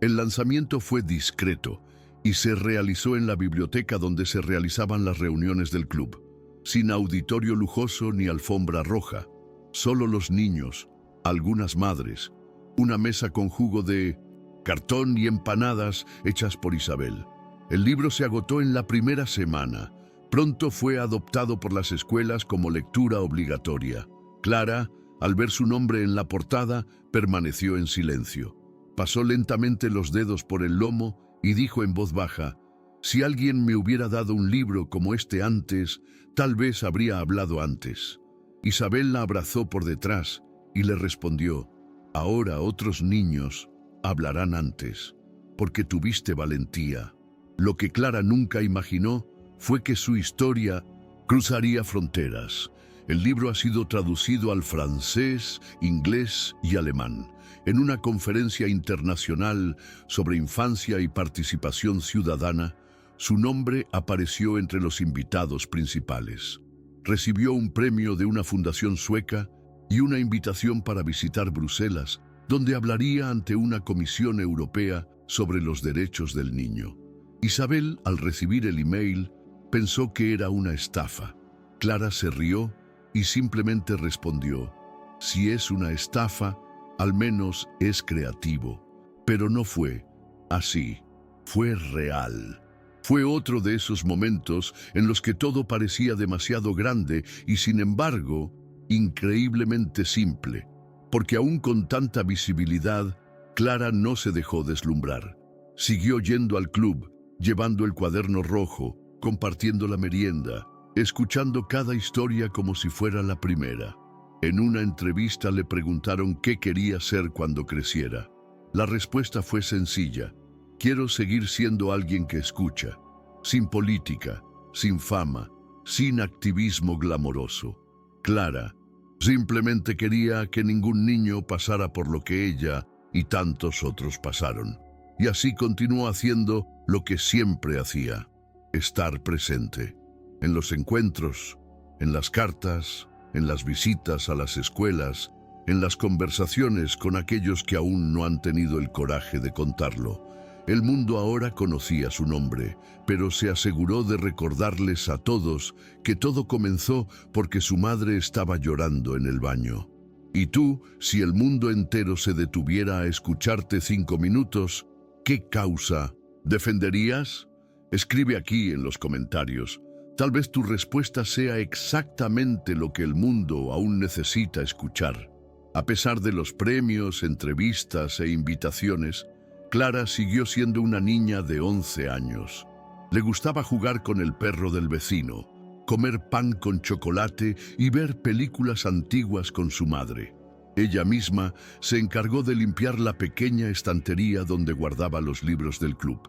El lanzamiento fue discreto y se realizó en la biblioteca donde se realizaban las reuniones del club. Sin auditorio lujoso ni alfombra roja, solo los niños, algunas madres, una mesa con jugo de cartón y empanadas hechas por Isabel. El libro se agotó en la primera semana. Pronto fue adoptado por las escuelas como lectura obligatoria. Clara, al ver su nombre en la portada, permaneció en silencio. Pasó lentamente los dedos por el lomo y dijo en voz baja: «Si alguien me hubiera dado un libro como este antes, tal vez habría hablado antes». Isabel la abrazó por detrás y le respondió: «Ahora otros niños hablarán antes, porque tuviste valentía». Lo que Clara nunca imaginó fue que su historia cruzaría fronteras. El libro ha sido traducido al francés, inglés y alemán. En una conferencia internacional sobre infancia y participación ciudadana, su nombre apareció entre los invitados principales. Recibió un premio de una fundación sueca y una invitación para visitar Bruselas, donde hablaría ante una comisión europea sobre los derechos del niño. Isabel, al recibir el email, pensó que era una estafa. Clara se rió y simplemente respondió: si es una estafa, al menos es creativo. Pero no fue así, fue real. Fue otro de esos momentos en los que todo parecía demasiado grande y, sin embargo, increíblemente simple, porque aún con tanta visibilidad, Clara no se dejó deslumbrar. Siguió yendo al club, llevando el cuaderno rojo, compartiendo la merienda, escuchando cada historia como si fuera la primera. En una entrevista le preguntaron qué quería ser cuando creciera. La respuesta fue sencilla: quiero seguir siendo alguien que escucha, sin política, sin fama, sin activismo glamoroso. Clara simplemente quería que ningún niño pasara por lo que ella y tantos otros pasaron. Y así continuó haciendo lo que siempre hacía: estar presente. En los encuentros, en las cartas, en las visitas a las escuelas, en las conversaciones con aquellos que aún no han tenido el coraje de contarlo. El mundo ahora conocía su nombre, pero se aseguró de recordarles a todos que todo comenzó porque su madre estaba llorando en el baño. Y tú, si el mundo entero se detuviera a escucharte 5 minutos, ¿qué causa defenderías? Escribe aquí en los comentarios. Tal vez tu respuesta sea exactamente lo que el mundo aún necesita escuchar. A pesar de los premios, entrevistas e invitaciones, Clara siguió siendo una niña de 11 años. Le gustaba jugar con el perro del vecino, comer pan con chocolate y ver películas antiguas con su madre. Ella misma se encargó de limpiar la pequeña estantería donde guardaba los libros del club.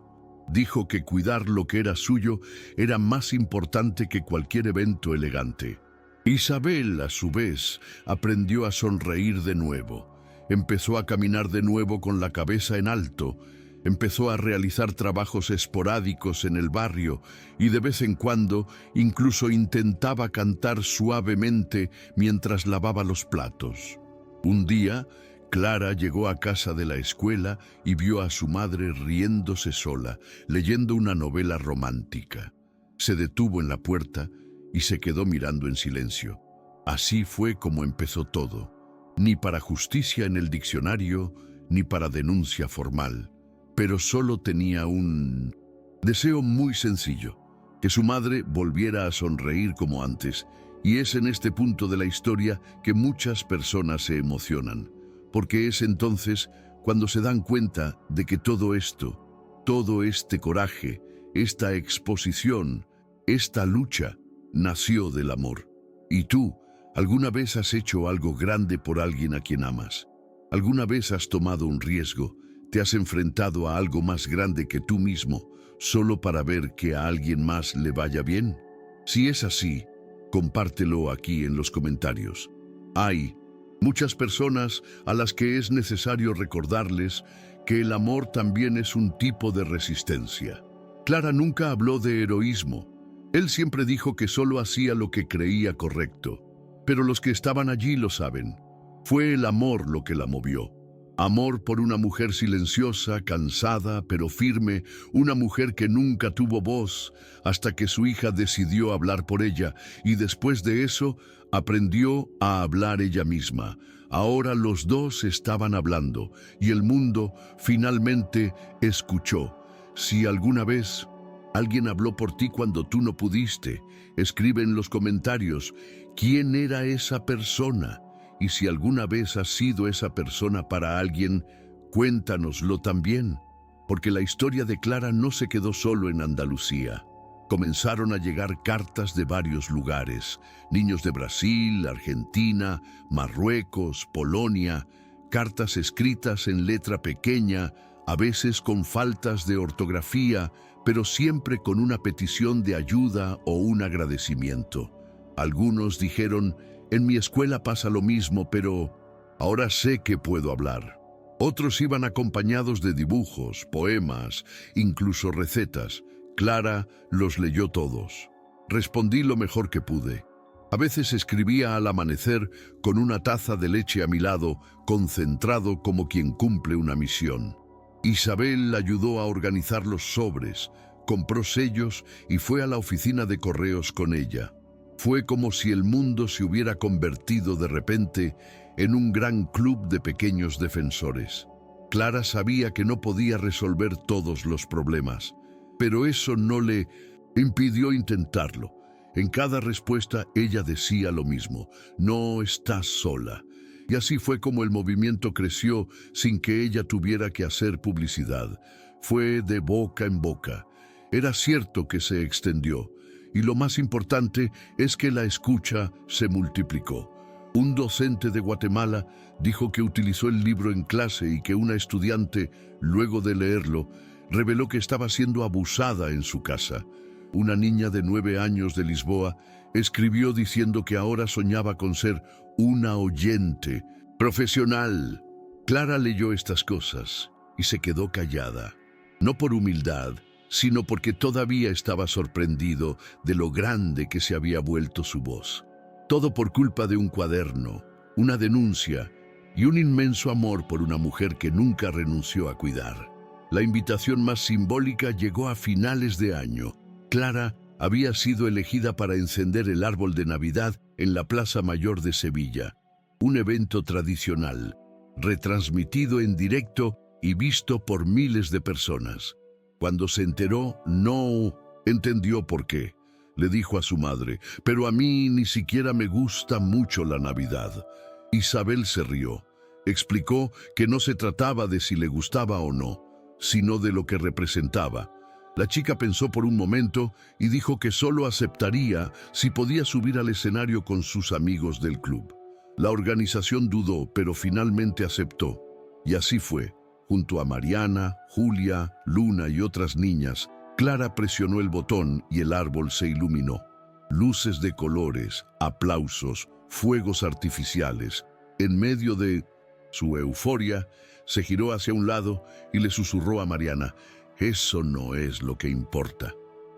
Dijo que cuidar lo que era suyo era más importante que cualquier evento elegante. Isabel, a su vez, aprendió a sonreír de nuevo. Empezó a caminar de nuevo con la cabeza en alto. Empezó a realizar trabajos esporádicos en el barrio y de vez en cuando incluso intentaba cantar suavemente mientras lavaba los platos. Un día, Clara llegó a casa de la escuela y vio a su madre riéndose sola, leyendo una novela romántica. Se detuvo en la puerta y se quedó mirando en silencio. Así fue como empezó todo. Ni para justicia en el diccionario, ni para denuncia formal. Pero solo tenía un deseo muy sencillo: que su madre volviera a sonreír como antes. Y es en este punto de la historia que muchas personas se emocionan, porque es entonces cuando se dan cuenta de que todo esto, todo este coraje, esta exposición, esta lucha, nació del amor. ¿Y tú, alguna vez has hecho algo grande por alguien a quien amas? ¿Alguna vez has tomado un riesgo? ¿Te has enfrentado a algo más grande que tú mismo, solo para ver que a alguien más le vaya bien? Si es así, compártelo aquí en los comentarios. Hay muchas personas a las que es necesario recordarles que el amor también es un tipo de resistencia. Clara nunca habló de heroísmo. Él siempre dijo que solo hacía lo que creía correcto. Pero los que estaban allí lo saben. Fue el amor lo que la movió. Amor por una mujer silenciosa, cansada, pero firme, una mujer que nunca tuvo voz, hasta que su hija decidió hablar por ella, y después de eso, aprendió a hablar ella misma. Ahora los dos estaban hablando, y el mundo finalmente escuchó. Si alguna vez alguien habló por ti cuando tú no pudiste, escribe en los comentarios quién era esa persona. Y si alguna vez has sido esa persona para alguien, cuéntanoslo también, porque la historia de Clara no se quedó solo en Andalucía. Comenzaron a llegar cartas de varios lugares: niños de Brasil, Argentina, Marruecos, Polonia, cartas escritas en letra pequeña, a veces con faltas de ortografía, pero siempre con una petición de ayuda o un agradecimiento. Algunos dijeron, en mi escuela pasa lo mismo, pero ahora sé que puedo hablar. Otros iban acompañados de dibujos, poemas, incluso recetas. Clara los leyó todos. Respondí lo mejor que pude. A veces escribía al amanecer con una taza de leche a mi lado, concentrado como quien cumple una misión. Isabel ayudó a organizar los sobres, compró sellos y fue a la oficina de correos con ella. Fue como si el mundo se hubiera convertido de repente en un gran club de pequeños defensores. Clara sabía que no podía resolver todos los problemas, pero eso no le impidió intentarlo. En cada respuesta ella decía lo mismo: no estás sola. Y así fue como el movimiento creció sin que ella tuviera que hacer publicidad. Fue de boca en boca. Era cierto que se extendió. Y lo más importante es que la escucha se multiplicó. Un docente de Guatemala dijo que utilizó el libro en clase y que una estudiante, luego de leerlo, reveló que estaba siendo abusada en su casa. Una niña de 9 años de Lisboa escribió diciendo que ahora soñaba con ser una oyente profesional. Clara leyó estas cosas y se quedó callada, no por humildad, sino porque todavía estaba sorprendido de lo grande que se había vuelto su voz. Todo por culpa de un cuaderno, una denuncia y un inmenso amor por una mujer que nunca renunció a cuidar. La invitación más simbólica llegó a finales de año. Clara había sido elegida para encender el árbol de Navidad en la Plaza Mayor de Sevilla, un evento tradicional, retransmitido en directo y visto por miles de personas. Cuando se enteró, no entendió por qué. Le dijo a su madre, pero a mí ni siquiera me gusta mucho la Navidad. Isabel se rió. Explicó que no se trataba de si le gustaba o no, sino de lo que representaba. La chica pensó por un momento y dijo que solo aceptaría si podía subir al escenario con sus amigos del club. La organización dudó, pero finalmente aceptó. Y así fue. Junto a Mariana, Julia, Luna y otras niñas, Clara presionó el botón y el árbol se iluminó. Luces de colores, aplausos, fuegos artificiales. En medio de su euforia, se giró hacia un lado y le susurró a Mariana: «Eso no es lo que importa».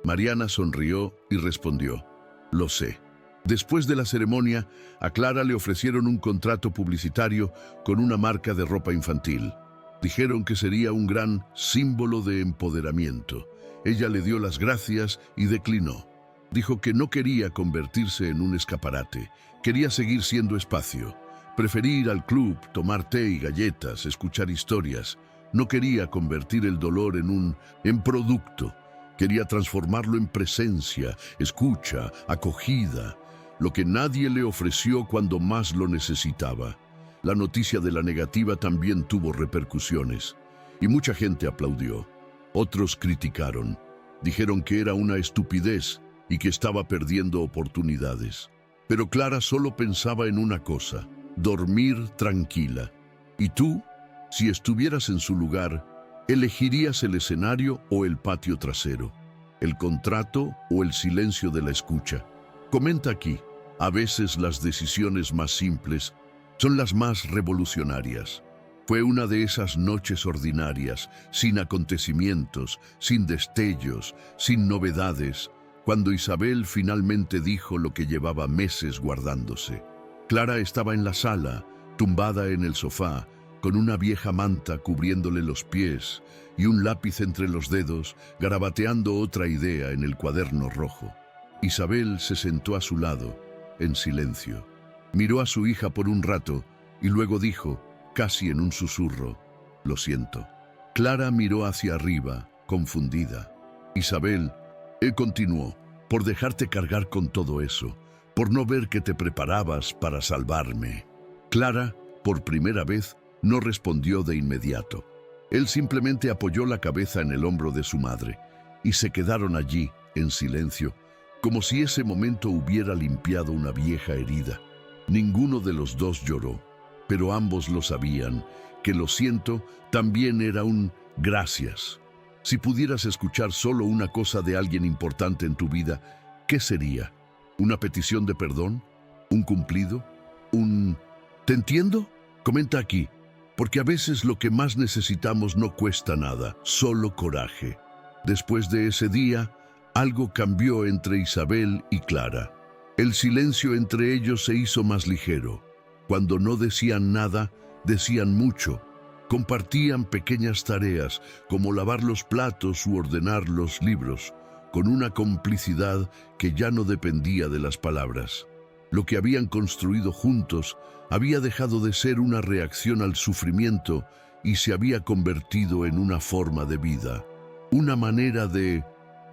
Mariana sonrió y respondió: «Lo sé». Después de la ceremonia, a Clara le ofrecieron un contrato publicitario con una marca de ropa infantil. Dijeron que sería un gran símbolo de empoderamiento. Ella le dio las gracias y declinó. Dijo que no quería convertirse en un escaparate, quería seguir siendo espacio. Prefería ir al club, tomar té y galletas, escuchar historias. No quería convertir el dolor en producto. Quería transformarlo en presencia, escucha, acogida, lo que nadie le ofreció cuando más lo necesitaba. La noticia de la negativa también tuvo repercusiones, y mucha gente aplaudió. Otros criticaron, dijeron que era una estupidez y que estaba perdiendo oportunidades. Pero Clara solo pensaba en una cosa: dormir tranquila. ¿Y tú? Si estuvieras en su lugar, ¿elegirías el escenario o el patio trasero? ¿El contrato o el silencio de la escucha? Comenta aquí. A veces las decisiones más simples son las más revolucionarias. Fue una de esas noches ordinarias, sin acontecimientos, sin destellos, sin novedades, cuando Isabel finalmente dijo lo que llevaba meses guardándose. Clara estaba en la sala, tumbada en el sofá, con una vieja manta cubriéndole los pies y un lápiz entre los dedos, garabateando otra idea en el cuaderno rojo. Isabel se sentó a su lado, en silencio. Miró a su hija por un rato y luego dijo, casi en un susurro: «Lo siento». Clara miró hacia arriba, confundida. «Isabel», él continuó, «por dejarte cargar con todo eso, por no ver que te preparabas para salvarme». Clara, por primera vez, no respondió de inmediato. Él simplemente apoyó la cabeza en el hombro de su madre y se quedaron allí, en silencio, como si ese momento hubiera limpiado una vieja herida. Ninguno de los dos lloró, pero ambos lo sabían, que «lo siento» también era un «gracias». Si pudieras escuchar solo una cosa de alguien importante en tu vida, ¿qué sería? ¿Una petición de perdón? ¿Un cumplido? ¿Un ¿te entiendo? Comenta aquí, porque a veces lo que más necesitamos no cuesta nada, solo coraje. Después de ese día, algo cambió entre Isabel y Clara. El silencio entre ellos se hizo más ligero. Cuando no decían nada, decían mucho. Compartían pequeñas tareas, como lavar los platos u ordenar los libros, con una complicidad que ya no dependía de las palabras. Lo que habían construido juntos había dejado de ser una reacción al sufrimiento y se había convertido en una forma de vida, una manera de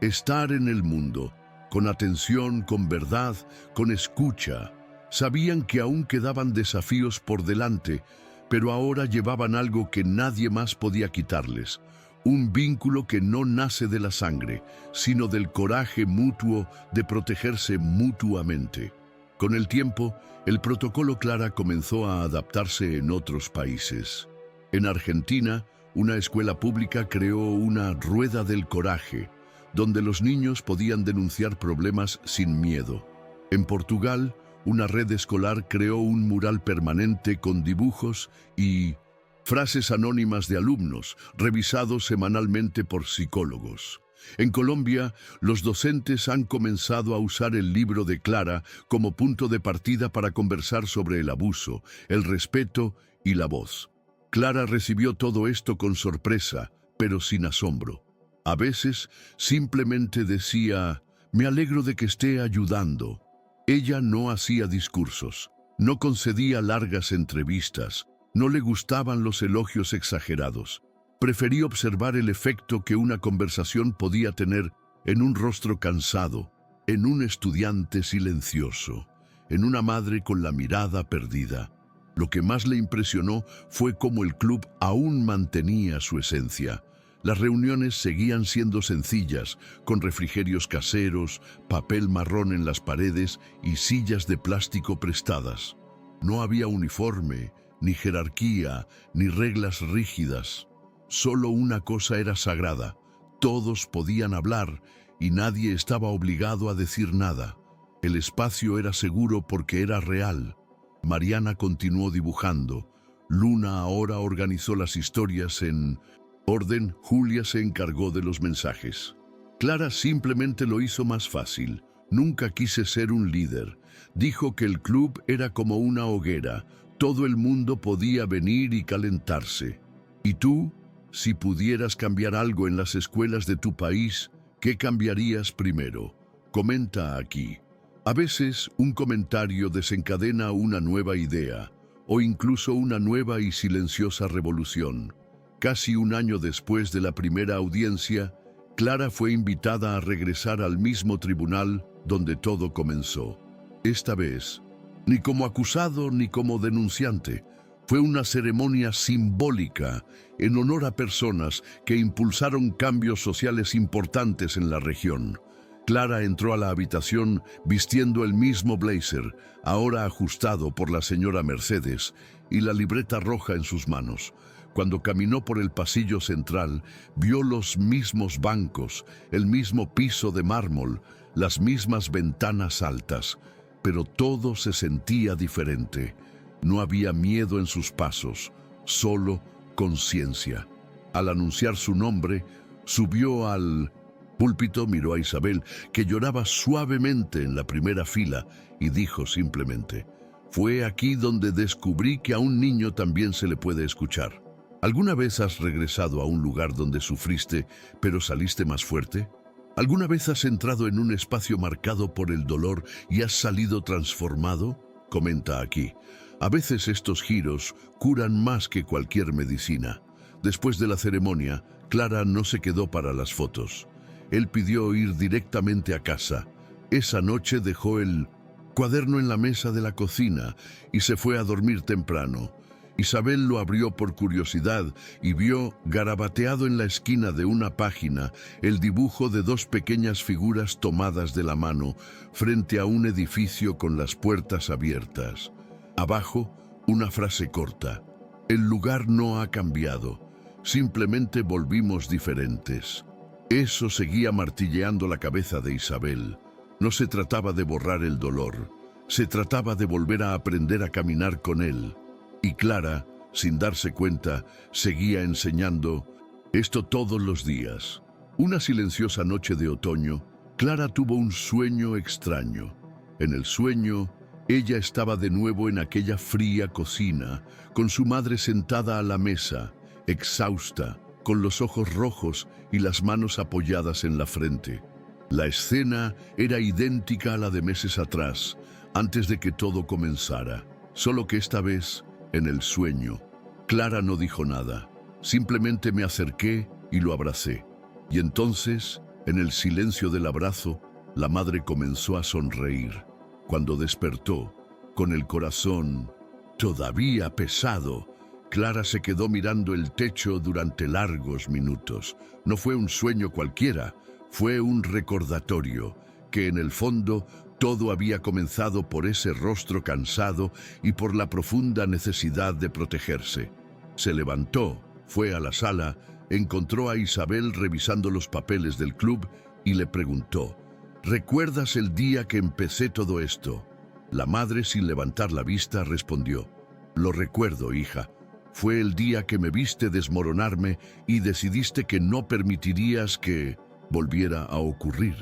estar en el mundo, con atención, con verdad, con escucha. Sabían que aún quedaban desafíos por delante, pero ahora llevaban algo que nadie más podía quitarles, un vínculo que no nace de la sangre, sino del coraje mutuo de protegerse mutuamente. Con el tiempo, el protocolo Clara comenzó a adaptarse en otros países. En Argentina, una escuela pública creó una rueda del coraje, donde los niños podían denunciar problemas sin miedo. En Portugal, una red escolar creó un mural permanente con dibujos y frases anónimas de alumnos, revisados semanalmente por psicólogos. En Colombia, los docentes han comenzado a usar el libro de Clara como punto de partida para conversar sobre el abuso, el respeto y la voz. Clara recibió todo esto con sorpresa, pero sin asombro. A veces simplemente decía, «Me alegro de que esté ayudando». Ella no hacía discursos, no concedía largas entrevistas, no le gustaban los elogios exagerados. Prefería observar el efecto que una conversación podía tener en un rostro cansado, en un estudiante silencioso, en una madre con la mirada perdida. Lo que más le impresionó fue cómo el club aún mantenía su esencia. Las reuniones seguían siendo sencillas, con refrigerios caseros, papel marrón en las paredes y sillas de plástico prestadas. No había uniforme, ni jerarquía, ni reglas rígidas. Solo una cosa era sagrada: todos podían hablar y nadie estaba obligado a decir nada. El espacio era seguro porque era real. Mariana continuó dibujando. Luna ahora organizó las historias en orden. Julia se encargó de los mensajes. Clara simplemente lo hizo más fácil. Nunca quise ser un líder. Dijo que el club era como una hoguera. Todo el mundo podía venir y calentarse. ¿Y tú? Si pudieras cambiar algo en las escuelas de tu país, ¿qué cambiarías primero? Comenta aquí. A veces, un comentario desencadena una nueva idea, o incluso una nueva y silenciosa revolución. Casi un año después de la primera audiencia, Clara fue invitada a regresar al mismo tribunal donde todo comenzó. Esta vez, ni como acusado ni como denunciante, fue una ceremonia simbólica en honor a personas que impulsaron cambios sociales importantes en la región. Clara entró a la habitación vistiendo el mismo blazer, ahora ajustado por la señora Mercedes, y la libreta roja en sus manos. Cuando caminó por el pasillo central, vio los mismos bancos, el mismo piso de mármol, las mismas ventanas altas, pero todo se sentía diferente. No había miedo en sus pasos, solo conciencia. Al anunciar su nombre, subió al púlpito, miró a Isabel, que lloraba suavemente en la primera fila, y dijo simplemente: «Fue aquí donde descubrí que a un niño también se le puede escuchar». ¿Alguna vez has regresado a un lugar donde sufriste, pero saliste más fuerte? ¿Alguna vez has entrado en un espacio marcado por el dolor y has salido transformado? Comenta aquí. A veces estos giros curan más que cualquier medicina. Después de la ceremonia, Clara no se quedó para las fotos. Él pidió ir directamente a casa. Esa noche dejó el cuaderno en la mesa de la cocina y se fue a dormir temprano. Isabel lo abrió por curiosidad y vio, garabateado en la esquina de una página, el dibujo de dos pequeñas figuras tomadas de la mano frente a un edificio con las puertas abiertas. Abajo, una frase corta: «El lugar no ha cambiado, simplemente volvimos diferentes. Eso seguía martilleando la cabeza de Isabel. No se trataba de borrar el dolor, se trataba de volver a aprender a caminar con él. Y Clara, sin darse cuenta, seguía enseñando esto todos los días. Una silenciosa noche de otoño, Clara tuvo un sueño extraño. En el sueño, ella estaba de nuevo en aquella fría cocina, con su madre sentada a la mesa, exhausta, con los ojos rojos y las manos apoyadas en la frente. La escena era idéntica a la de meses atrás, antes de que todo comenzara, solo que esta vez, en el sueño, Clara no dijo nada. Simplemente me acerqué y lo abracé. Y entonces, en el silencio del abrazo, la madre comenzó a sonreír. Cuando despertó, con el corazón todavía pesado, Clara se quedó mirando el techo durante largos minutos. No fue un sueño cualquiera, fue un recordatorio, que en el fondo todo había comenzado por ese rostro cansado y por la profunda necesidad de protegerse. Se levantó, fue a la sala, encontró a Isabel revisando los papeles del club y le preguntó: ¿recuerdas el día que empecé todo esto? La madre, sin levantar la vista, respondió: lo recuerdo, hija. Fue el día que me viste desmoronarme y decidiste que no permitirías que volviera a ocurrir.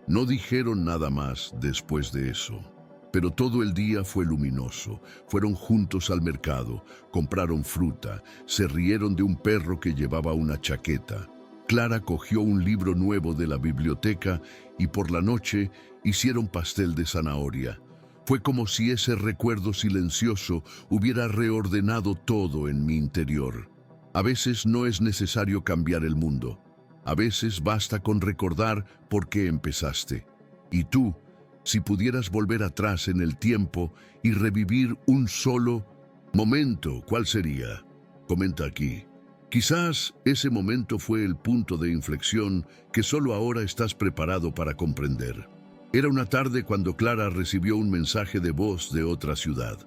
No dijeron nada más después de eso. Pero todo el día fue luminoso. Fueron juntos al mercado, compraron fruta, se rieron de un perro que llevaba una chaqueta. Clara cogió un libro nuevo de la biblioteca y por la noche hicieron pastel de zanahoria. Fue como si ese recuerdo silencioso hubiera reordenado todo en mi interior. A veces no es necesario cambiar el mundo. A veces basta con recordar por qué empezaste. Y tú, si pudieras volver atrás en el tiempo y revivir un solo momento, ¿cuál sería? Comenta aquí. Quizás ese momento fue el punto de inflexión que solo ahora estás preparado para comprender. Era una tarde cuando Clara recibió un mensaje de voz de otra ciudad.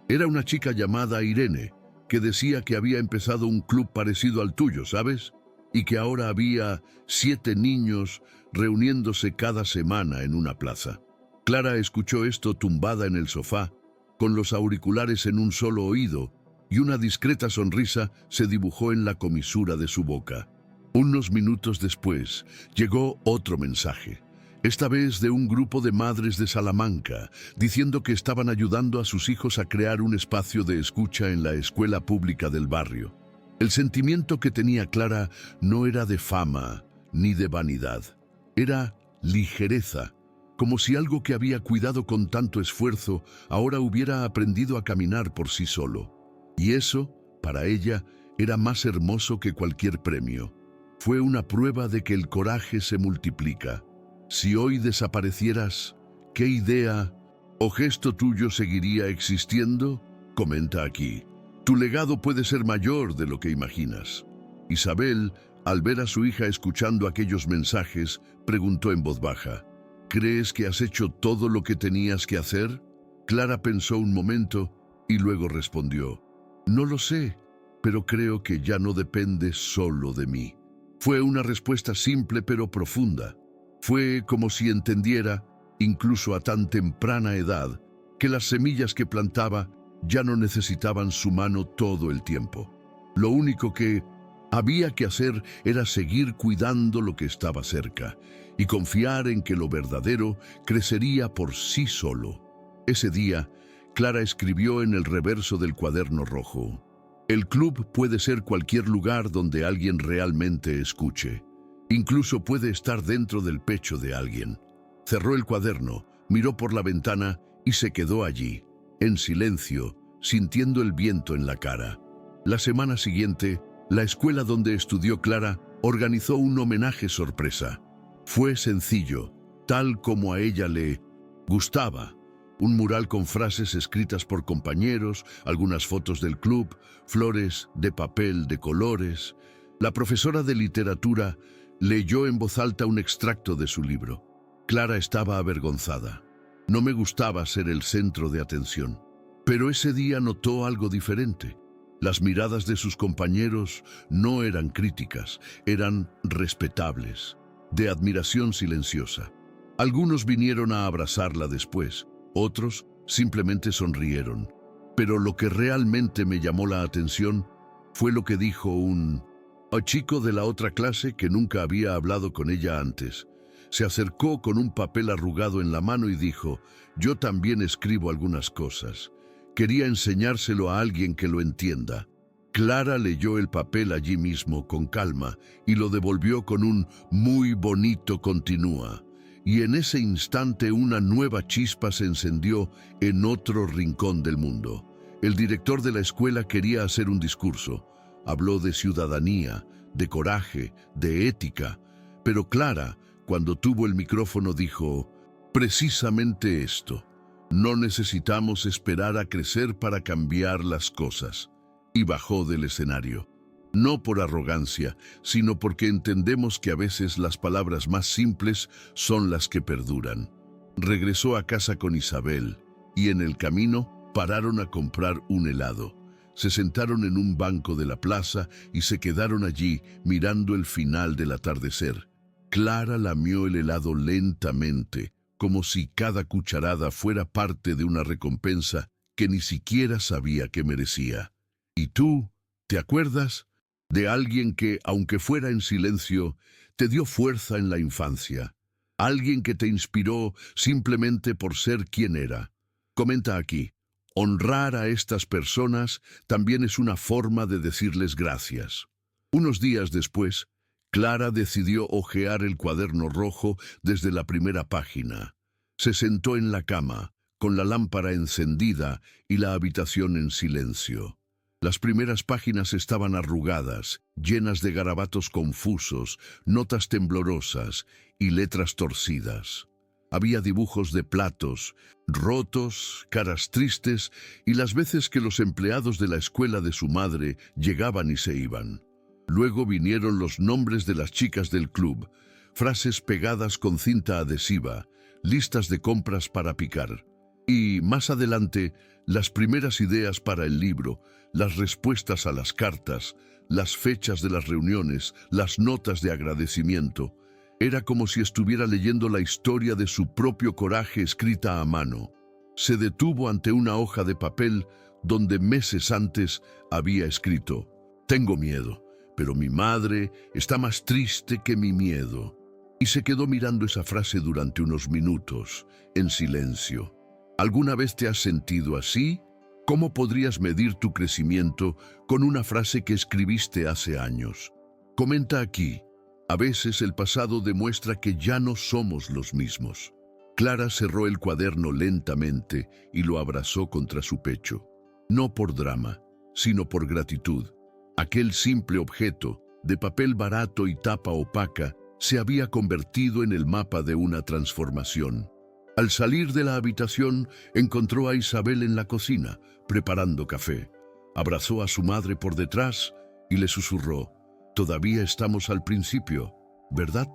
Era una chica llamada Irene, que decía que había empezado un club parecido al tuyo, ¿sabes? Y que ahora había 7 niños reuniéndose cada semana en una plaza. Clara escuchó esto tumbada en el sofá, con los auriculares en un solo oído, y una discreta sonrisa se dibujó en la comisura de su boca. Unos minutos después, llegó otro mensaje. Esta vez de un grupo de madres de Salamanca, diciendo que estaban ayudando a sus hijos a crear un espacio de escucha en la escuela pública del barrio. El sentimiento que tenía Clara no era de fama ni de vanidad, era ligereza, como si algo que había cuidado con tanto esfuerzo ahora hubiera aprendido a caminar por sí solo. Y eso, para ella, era más hermoso que cualquier premio. Fue una prueba de que el coraje se multiplica. Si hoy desaparecieras, ¿qué idea o gesto tuyo seguiría existiendo? Comenta aquí. Tu legado puede ser mayor de lo que imaginas. Isabel, al ver a su hija escuchando aquellos mensajes, preguntó en voz baja: ¿crees que has hecho todo lo que tenías que hacer? Clara pensó un momento y luego respondió: no lo sé, pero creo que ya no depende solo de mí. Fue una respuesta simple pero profunda. Fue como si entendiera, incluso a tan temprana edad, que las semillas que plantaba ya no necesitaban su mano todo el tiempo. Lo único que había que hacer era seguir cuidando lo que estaba cerca y confiar en que lo verdadero crecería por sí solo. Ese día, Clara escribió en el reverso del cuaderno rojo: el club puede ser cualquier lugar donde alguien realmente escuche. Incluso puede estar dentro del pecho de alguien. Cerró el cuaderno, miró por la ventana y se quedó allí, en silencio, sintiendo el viento en la cara. La semana siguiente, la escuela donde estudió Clara organizó un homenaje sorpresa. Fue sencillo, tal como a ella le gustaba. Un mural con frases escritas por compañeros, algunas fotos del club, flores de papel de colores. La profesora de literatura leyó en voz alta un extracto de su libro. Clara estaba avergonzada. No me gustaba ser el centro de atención. Pero ese día notó algo diferente. Las miradas de sus compañeros no eran críticas, eran respetables, de admiración silenciosa. Algunos vinieron a abrazarla después, otros simplemente sonrieron. Pero lo que realmente me llamó la atención fue lo que dijo un chico de la otra clase que nunca había hablado con ella antes. Se acercó con un papel arrugado en la mano y dijo: «Yo también escribo algunas cosas. Quería enseñárselo a alguien que lo entienda». Clara leyó el papel allí mismo con calma y lo devolvió con un «muy bonito, continúa». Y en ese instante una nueva chispa se encendió en otro rincón del mundo. El director de la escuela quería hacer un discurso. Habló de ciudadanía, de coraje, de ética. Pero Clara, cuando tuvo el micrófono, dijo: «Precisamente esto. No necesitamos esperar a crecer para cambiar las cosas». Y bajó del escenario. No por arrogancia, sino porque entendemos que a veces las palabras más simples son las que perduran. Regresó a casa con Isabel y en el camino pararon a comprar un helado. Se sentaron en un banco de la plaza y se quedaron allí mirando el final del atardecer. Clara lamió el helado lentamente, como si cada cucharada fuera parte de una recompensa que ni siquiera sabía que merecía. ¿Y tú, te acuerdas de alguien que, aunque fuera en silencio, te dio fuerza en la infancia? Alguien que te inspiró simplemente por ser quien era. Comenta aquí. Honrar a estas personas también es una forma de decirles gracias. Unos días después, Clara decidió hojear el cuaderno rojo desde la primera página. Se sentó en la cama, con la lámpara encendida y la habitación en silencio. Las primeras páginas estaban arrugadas, llenas de garabatos confusos, notas temblorosas y letras torcidas. Había dibujos de platos, rotos, caras tristes y las veces que los empleados de la escuela de su madre llegaban y se iban. Luego vinieron los nombres de las chicas del club, frases pegadas con cinta adhesiva, listas de compras para picar. Y, más adelante, las primeras ideas para el libro, las respuestas a las cartas, las fechas de las reuniones, las notas de agradecimiento. Era como si estuviera leyendo la historia de su propio coraje escrita a mano. Se detuvo ante una hoja de papel donde meses antes había escrito: «Tengo miedo, pero mi madre está más triste que mi miedo». Y se quedó mirando esa frase durante unos minutos, en silencio. ¿Alguna vez te has sentido así? ¿Cómo podrías medir tu crecimiento con una frase que escribiste hace años? Comenta aquí. A veces el pasado demuestra que ya no somos los mismos. Clara cerró el cuaderno lentamente y lo abrazó contra su pecho. No por drama, sino por gratitud. Aquel simple objeto, de papel barato y tapa opaca, se había convertido en el mapa de una transformación. Al salir de la habitación, encontró a Isabel en la cocina, preparando café. Abrazó a su madre por detrás y le susurró: «Todavía estamos al principio, ¿verdad?».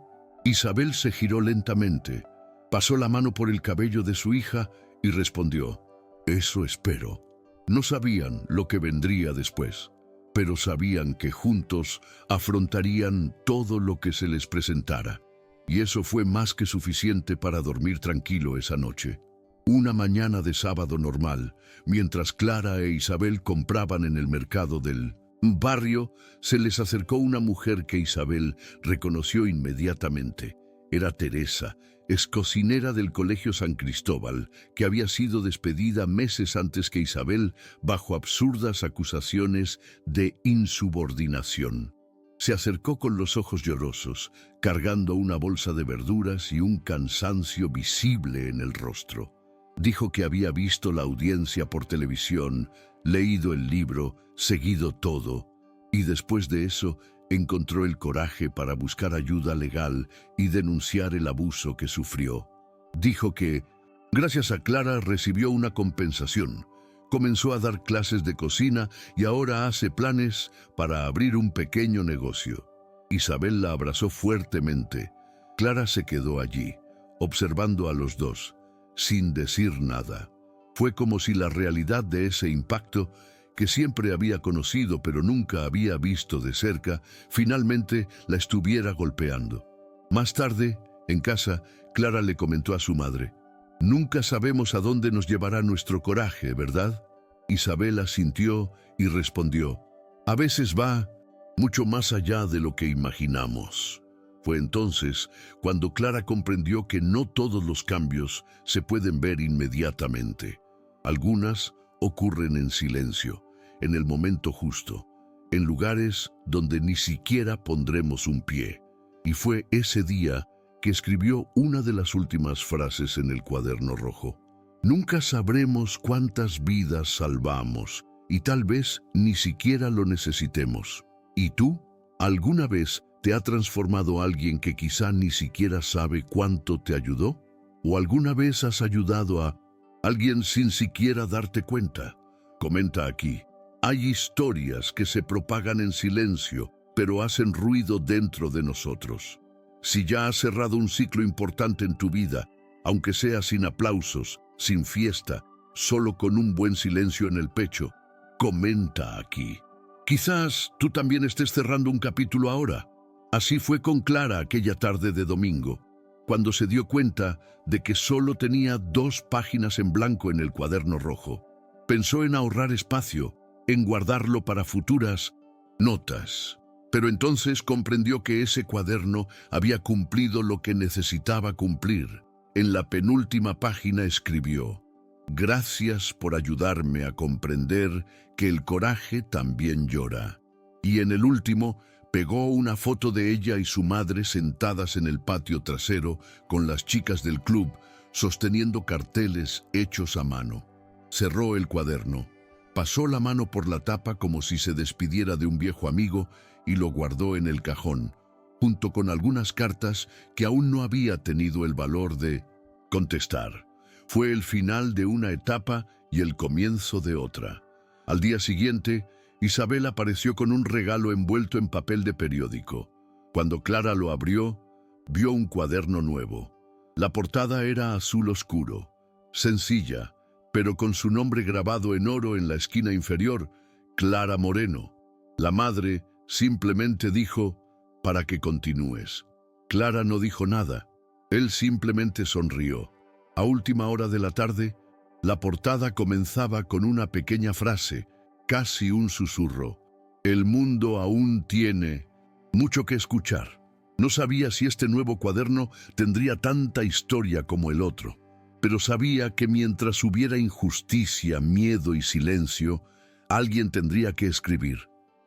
Isabel se giró lentamente, pasó la mano por el cabello de su hija y respondió: «Eso espero». No sabían lo que vendría después, pero sabían que juntos afrontarían todo lo que se les presentara. Y eso fue más que suficiente para dormir tranquilo esa noche. Una mañana de sábado normal, mientras Clara e Isabel compraban en el mercado del barrio, se les acercó una mujer que Isabel reconoció inmediatamente. Era Teresa, ex cocinera del Colegio San Cristóbal, que había sido despedida meses antes que Isabel bajo absurdas acusaciones de insubordinación. Se acercó con los ojos llorosos, cargando una bolsa de verduras y un cansancio visible en el rostro. Dijo que había visto la audiencia por televisión, leído el libro, seguido todo, y después de eso encontró el coraje para buscar ayuda legal y denunciar el abuso que sufrió. Dijo que, gracias a Clara, recibió una compensación. Comenzó a dar clases de cocina y ahora hace planes para abrir un pequeño negocio. Isabel la abrazó fuertemente. Clara se quedó allí, observando a los dos, sin decir nada. Fue como si la realidad de ese impacto que siempre había conocido pero nunca había visto de cerca, finalmente la estuviera golpeando. Más tarde, en casa, Clara le comentó a su madre: «Nunca sabemos a dónde nos llevará nuestro coraje, ¿verdad?». Isabela sintió y respondió: «A veces va mucho más allá de lo que imaginamos». Fue entonces cuando Clara comprendió que no todos los cambios se pueden ver inmediatamente. Algunas ocurren en silencio, en el momento justo, en lugares donde ni siquiera pondremos un pie. Y fue ese día que escribió una de las últimas frases en el cuaderno rojo. Nunca sabremos cuántas vidas salvamos, y tal vez ni siquiera lo necesitemos. ¿Y tú? ¿Alguna vez te ha transformado alguien que quizá ni siquiera sabe cuánto te ayudó? ¿O alguna vez has ayudado a alguien sin siquiera darte cuenta? Comenta aquí. Hay historias que se propagan en silencio, pero hacen ruido dentro de nosotros. Si ya has cerrado un ciclo importante en tu vida, aunque sea sin aplausos, sin fiesta, solo con un buen silencio en el pecho, comenta aquí. Quizás tú también estés cerrando un capítulo ahora. Así fue con Clara aquella tarde de domingo, cuando se dio cuenta de que solo tenía 2 páginas en blanco en el cuaderno rojo. Pensó en ahorrar espacio, en guardarlo para futuras notas. Pero entonces comprendió que ese cuaderno había cumplido lo que necesitaba cumplir. En la penúltima página escribió: «Gracias por ayudarme a comprender que el coraje también llora». Y en el último, pegó una foto de ella y su madre sentadas en el patio trasero con las chicas del club, sosteniendo carteles hechos a mano. Cerró el cuaderno, pasó la mano por la tapa como si se despidiera de un viejo amigo y lo guardó en el cajón, junto con algunas cartas que aún no había tenido el valor de contestar. Fue el final de una etapa y el comienzo de otra. Al día siguiente, Isabel apareció con un regalo envuelto en papel de periódico. Cuando Clara lo abrió, vio un cuaderno nuevo. La portada era azul oscuro, sencilla, pero con su nombre grabado en oro en la esquina inferior: Clara Moreno. La madre simplemente dijo: «Para que continúes». Clara no dijo nada. Él simplemente sonrió. A última hora de la tarde, la portada comenzaba con una pequeña frase, casi un susurro: «El mundo aún tiene mucho que escuchar». No sabía si este nuevo cuaderno tendría tanta historia como el otro, pero sabía que mientras hubiera injusticia, miedo y silencio, alguien tendría que escribir.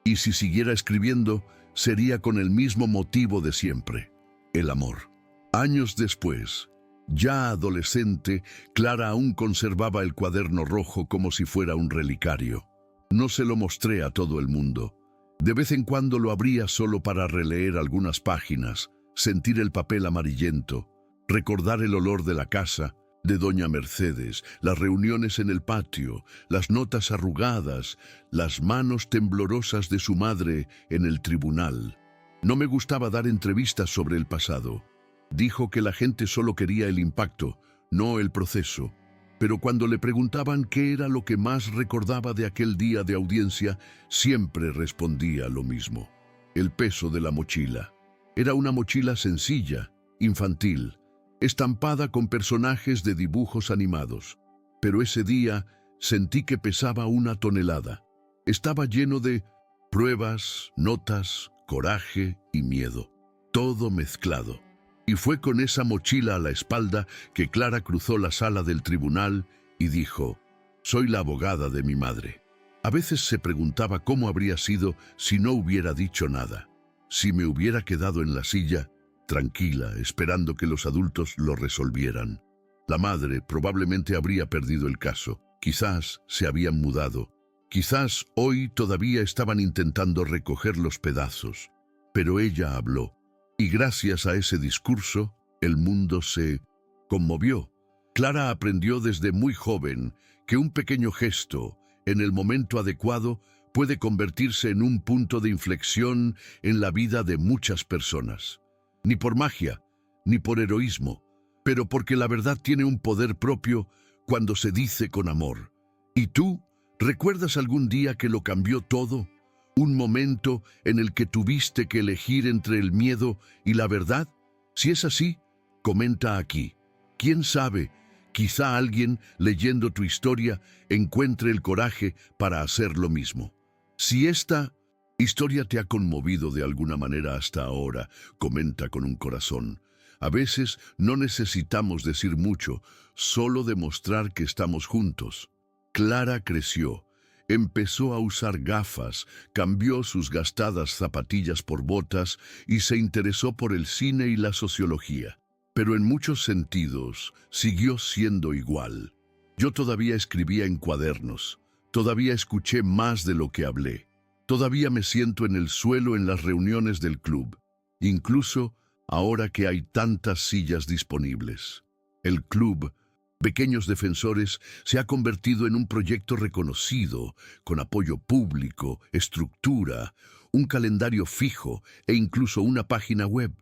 Y si siguiera escribiendo, sería con el mismo motivo de siempre: el amor. Años después, ya adolescente, Clara aún conservaba el cuaderno rojo como si fuera un relicario. No se lo mostré a todo el mundo. De vez en cuando lo abría solo para releer algunas páginas, sentir el papel amarillento, recordar el olor de la casa, de doña Mercedes, las reuniones en el patio, las notas arrugadas, las manos temblorosas de su madre en el tribunal. No me gustaba dar entrevistas sobre el pasado. Dijo que la gente solo quería el impacto, no el proceso. Pero cuando le preguntaban qué era lo que más recordaba de aquel día de audiencia, siempre respondía lo mismo: el peso de la mochila. Era una mochila sencilla, infantil, estampada con personajes de dibujos animados. Pero ese día sentí que pesaba 1 tonelada. Estaba lleno de pruebas, notas, coraje y miedo, todo mezclado. Y fue con esa mochila a la espalda que Clara cruzó la sala del tribunal y dijo: «Soy la abogada de mi madre». A veces se preguntaba cómo habría sido si no hubiera dicho nada, si me hubiera quedado en la silla, tranquila, esperando que los adultos lo resolvieran. La madre probablemente habría perdido el caso, quizás se habían mudado, quizás hoy todavía estaban intentando recoger los pedazos. Pero ella habló. Y gracias a ese discurso, el mundo se conmovió. Clara aprendió desde muy joven que un pequeño gesto, en el momento adecuado, puede convertirse en un punto de inflexión en la vida de muchas personas. Ni por magia, ni por heroísmo, pero porque la verdad tiene un poder propio cuando se dice con amor. Y tú ¿Recuerdas algún día que lo cambió todo? ¿Un momento en el que tuviste que elegir entre el miedo y la verdad? Si es así, comenta aquí. ¿Quién sabe? Quizá alguien, leyendo tu historia, encuentre el coraje para hacer lo mismo. Si esta historia te ha conmovido de alguna manera hasta ahora, comenta con un corazón. A veces no necesitamos decir mucho, solo demostrar que estamos juntos. Clara creció. Empezó a usar gafas, cambió sus gastadas zapatillas por botas y se interesó por el cine y la sociología. Pero en muchos sentidos siguió siendo igual. Yo todavía escribía en cuadernos, todavía escuché más de lo que hablé, todavía me siento en el suelo en las reuniones del club, incluso ahora que hay tantas sillas disponibles. El club Pequeños Defensores se ha convertido en un proyecto reconocido, con apoyo público, estructura, un calendario fijo e incluso una página web.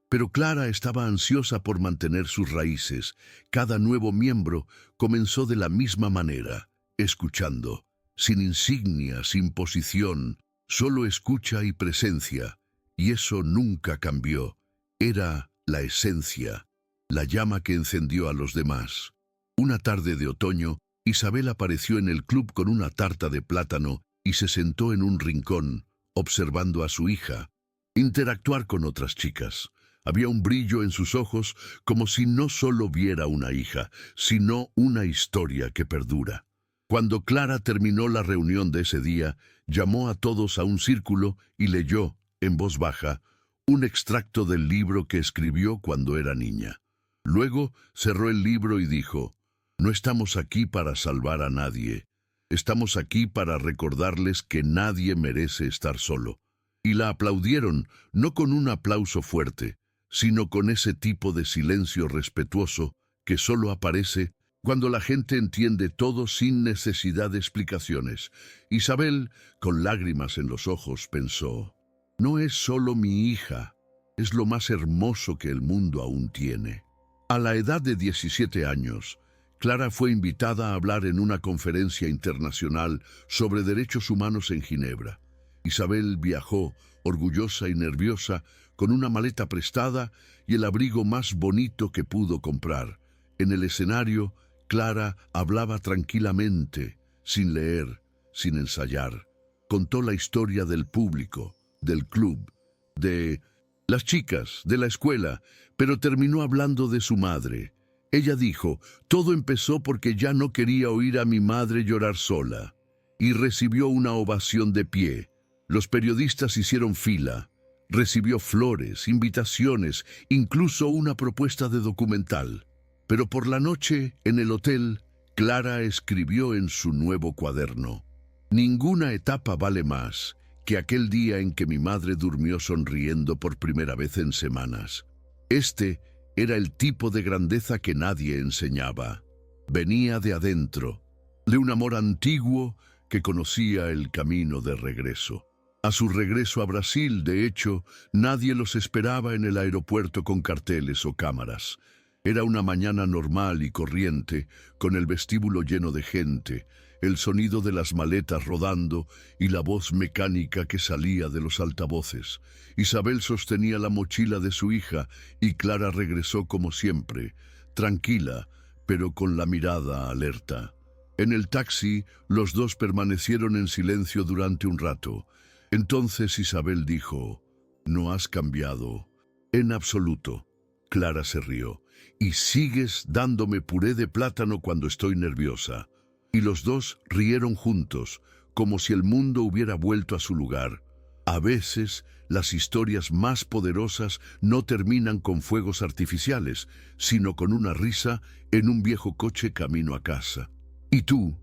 Pero Clara estaba ansiosa por mantener sus raíces. Cada nuevo miembro comenzó de la misma manera, escuchando, sin insignia, sin posición, solo escucha y presencia. Y eso nunca cambió. Era la esencia, la llama que encendió a los demás. Una tarde de otoño, Isabel apareció en el club con una tarta de plátano y se sentó en un rincón, observando a su hija interactuar con otras chicas. Había un brillo en sus ojos, como si no solo viera una hija, sino una historia que perdura. Cuando Clara terminó la reunión de ese día, llamó a todos a un círculo y leyó, en voz baja, un extracto del libro que escribió cuando era niña. Luego cerró el libro y dijo: no estamos aquí para salvar a nadie. Estamos aquí para recordarles que nadie merece estar solo. Y la aplaudieron, no con un aplauso fuerte, sino con ese tipo de silencio respetuoso que solo aparece cuando la gente entiende todo sin necesidad de explicaciones. Isabel, con lágrimas en los ojos, pensó: no es solo mi hija, es lo más hermoso que el mundo aún tiene. A la edad de 17 años, Clara fue invitada a hablar en una conferencia internacional sobre derechos humanos en Ginebra. Isabel viajó, orgullosa y nerviosa, con una maleta prestada y el abrigo más bonito que pudo comprar. En el escenario, Clara hablaba tranquilamente, sin leer, sin ensayar. Contó la historia del público, del club, de las chicas, de la escuela, pero terminó hablando de su madre. Ella dijo: todo empezó porque ya no quería oír a mi madre llorar sola. Y recibió una ovación de pie. Los periodistas hicieron fila. Recibió flores, invitaciones, incluso una propuesta de documental. Pero por la noche, en el hotel, Clara escribió en su nuevo cuaderno: ninguna etapa vale más que aquel día en que mi madre durmió sonriendo por primera vez en semanas. Este era el tipo de grandeza que nadie enseñaba. Venía de adentro, de un amor antiguo que conocía el camino de regreso. A su regreso a Brasil, de hecho, nadie los esperaba en el aeropuerto con carteles o cámaras. Era una mañana normal y corriente, con el vestíbulo lleno de gente, el sonido de las maletas rodando y la voz mecánica que salía de los altavoces. Isabel sostenía la mochila de su hija y Clara regresó como siempre, tranquila, pero con la mirada alerta. En el taxi, los dos permanecieron en silencio durante un rato. Entonces Isabel dijo: no has cambiado en absoluto. Clara se rió: y sigues dándome puré de plátano cuando estoy nerviosa. Y los dos rieron juntos, como si el mundo hubiera vuelto a su lugar. A veces, las historias más poderosas no terminan con fuegos artificiales, sino con una risa en un viejo coche camino a casa. ¿Y tú?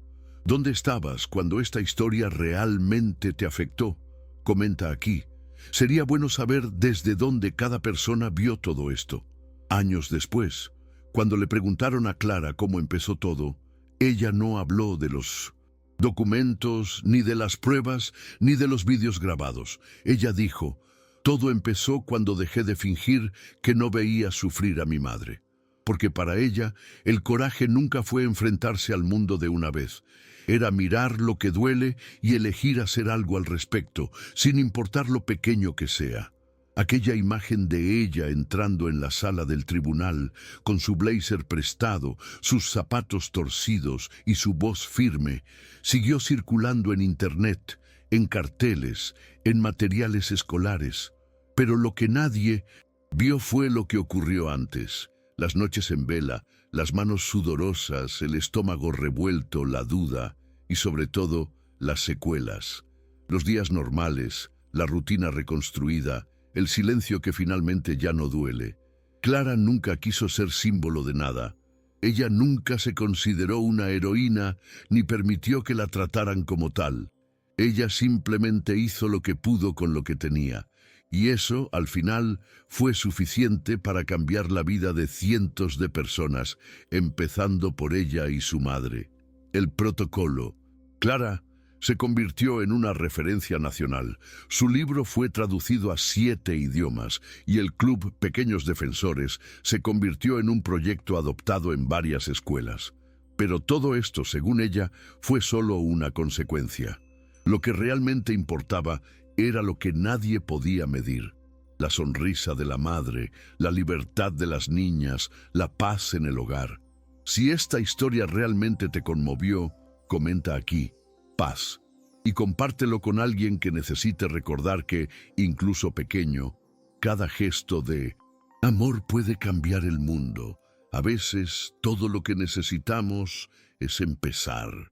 ¿Dónde estabas cuando esta historia realmente te afectó? Comenta aquí. Sería bueno saber desde dónde cada persona vio todo esto. Años después, cuando le preguntaron a Clara cómo empezó todo, ella no habló de los documentos, ni de las pruebas, ni de los vídeos grabados. Ella dijo: todo empezó cuando dejé de fingir que no veía sufrir a mi madre. Porque para ella, el coraje nunca fue enfrentarse al mundo de una vez. Era mirar lo que duele y elegir hacer algo al respecto, sin importar lo pequeño que sea. Aquella imagen de ella entrando en la sala del tribunal, con su blazer prestado, sus zapatos torcidos y su voz firme, siguió circulando en internet, en carteles, en materiales escolares. Pero lo que nadie vio fue lo que ocurrió antes. Las noches en vela, las manos sudorosas, el estómago revuelto, la duda y sobre todo las secuelas. Los días normales, la rutina reconstruida, el silencio que finalmente ya no duele. Clara nunca quiso ser símbolo de nada. Ella nunca se consideró una heroína ni permitió que la trataran como tal. Ella simplemente hizo lo que pudo con lo que tenía. Y eso, al final, fue suficiente para cambiar la vida de cientos de personas, empezando por ella y su madre. El protocolo. Clara se convirtió en una referencia nacional. Su libro fue traducido a 7 idiomas y el Club Pequeños Defensores se convirtió en un proyecto adoptado en varias escuelas. Pero todo esto, según ella, fue solo una consecuencia. Lo que realmente importaba era lo que nadie podía medir: la sonrisa de la madre, la libertad de las niñas, la paz en el hogar. Si esta historia realmente te conmovió, comenta aquí paz y compártelo con alguien que necesite recordar que, incluso pequeño, cada gesto de amor puede cambiar el mundo. A veces todo lo que necesitamos es empezar.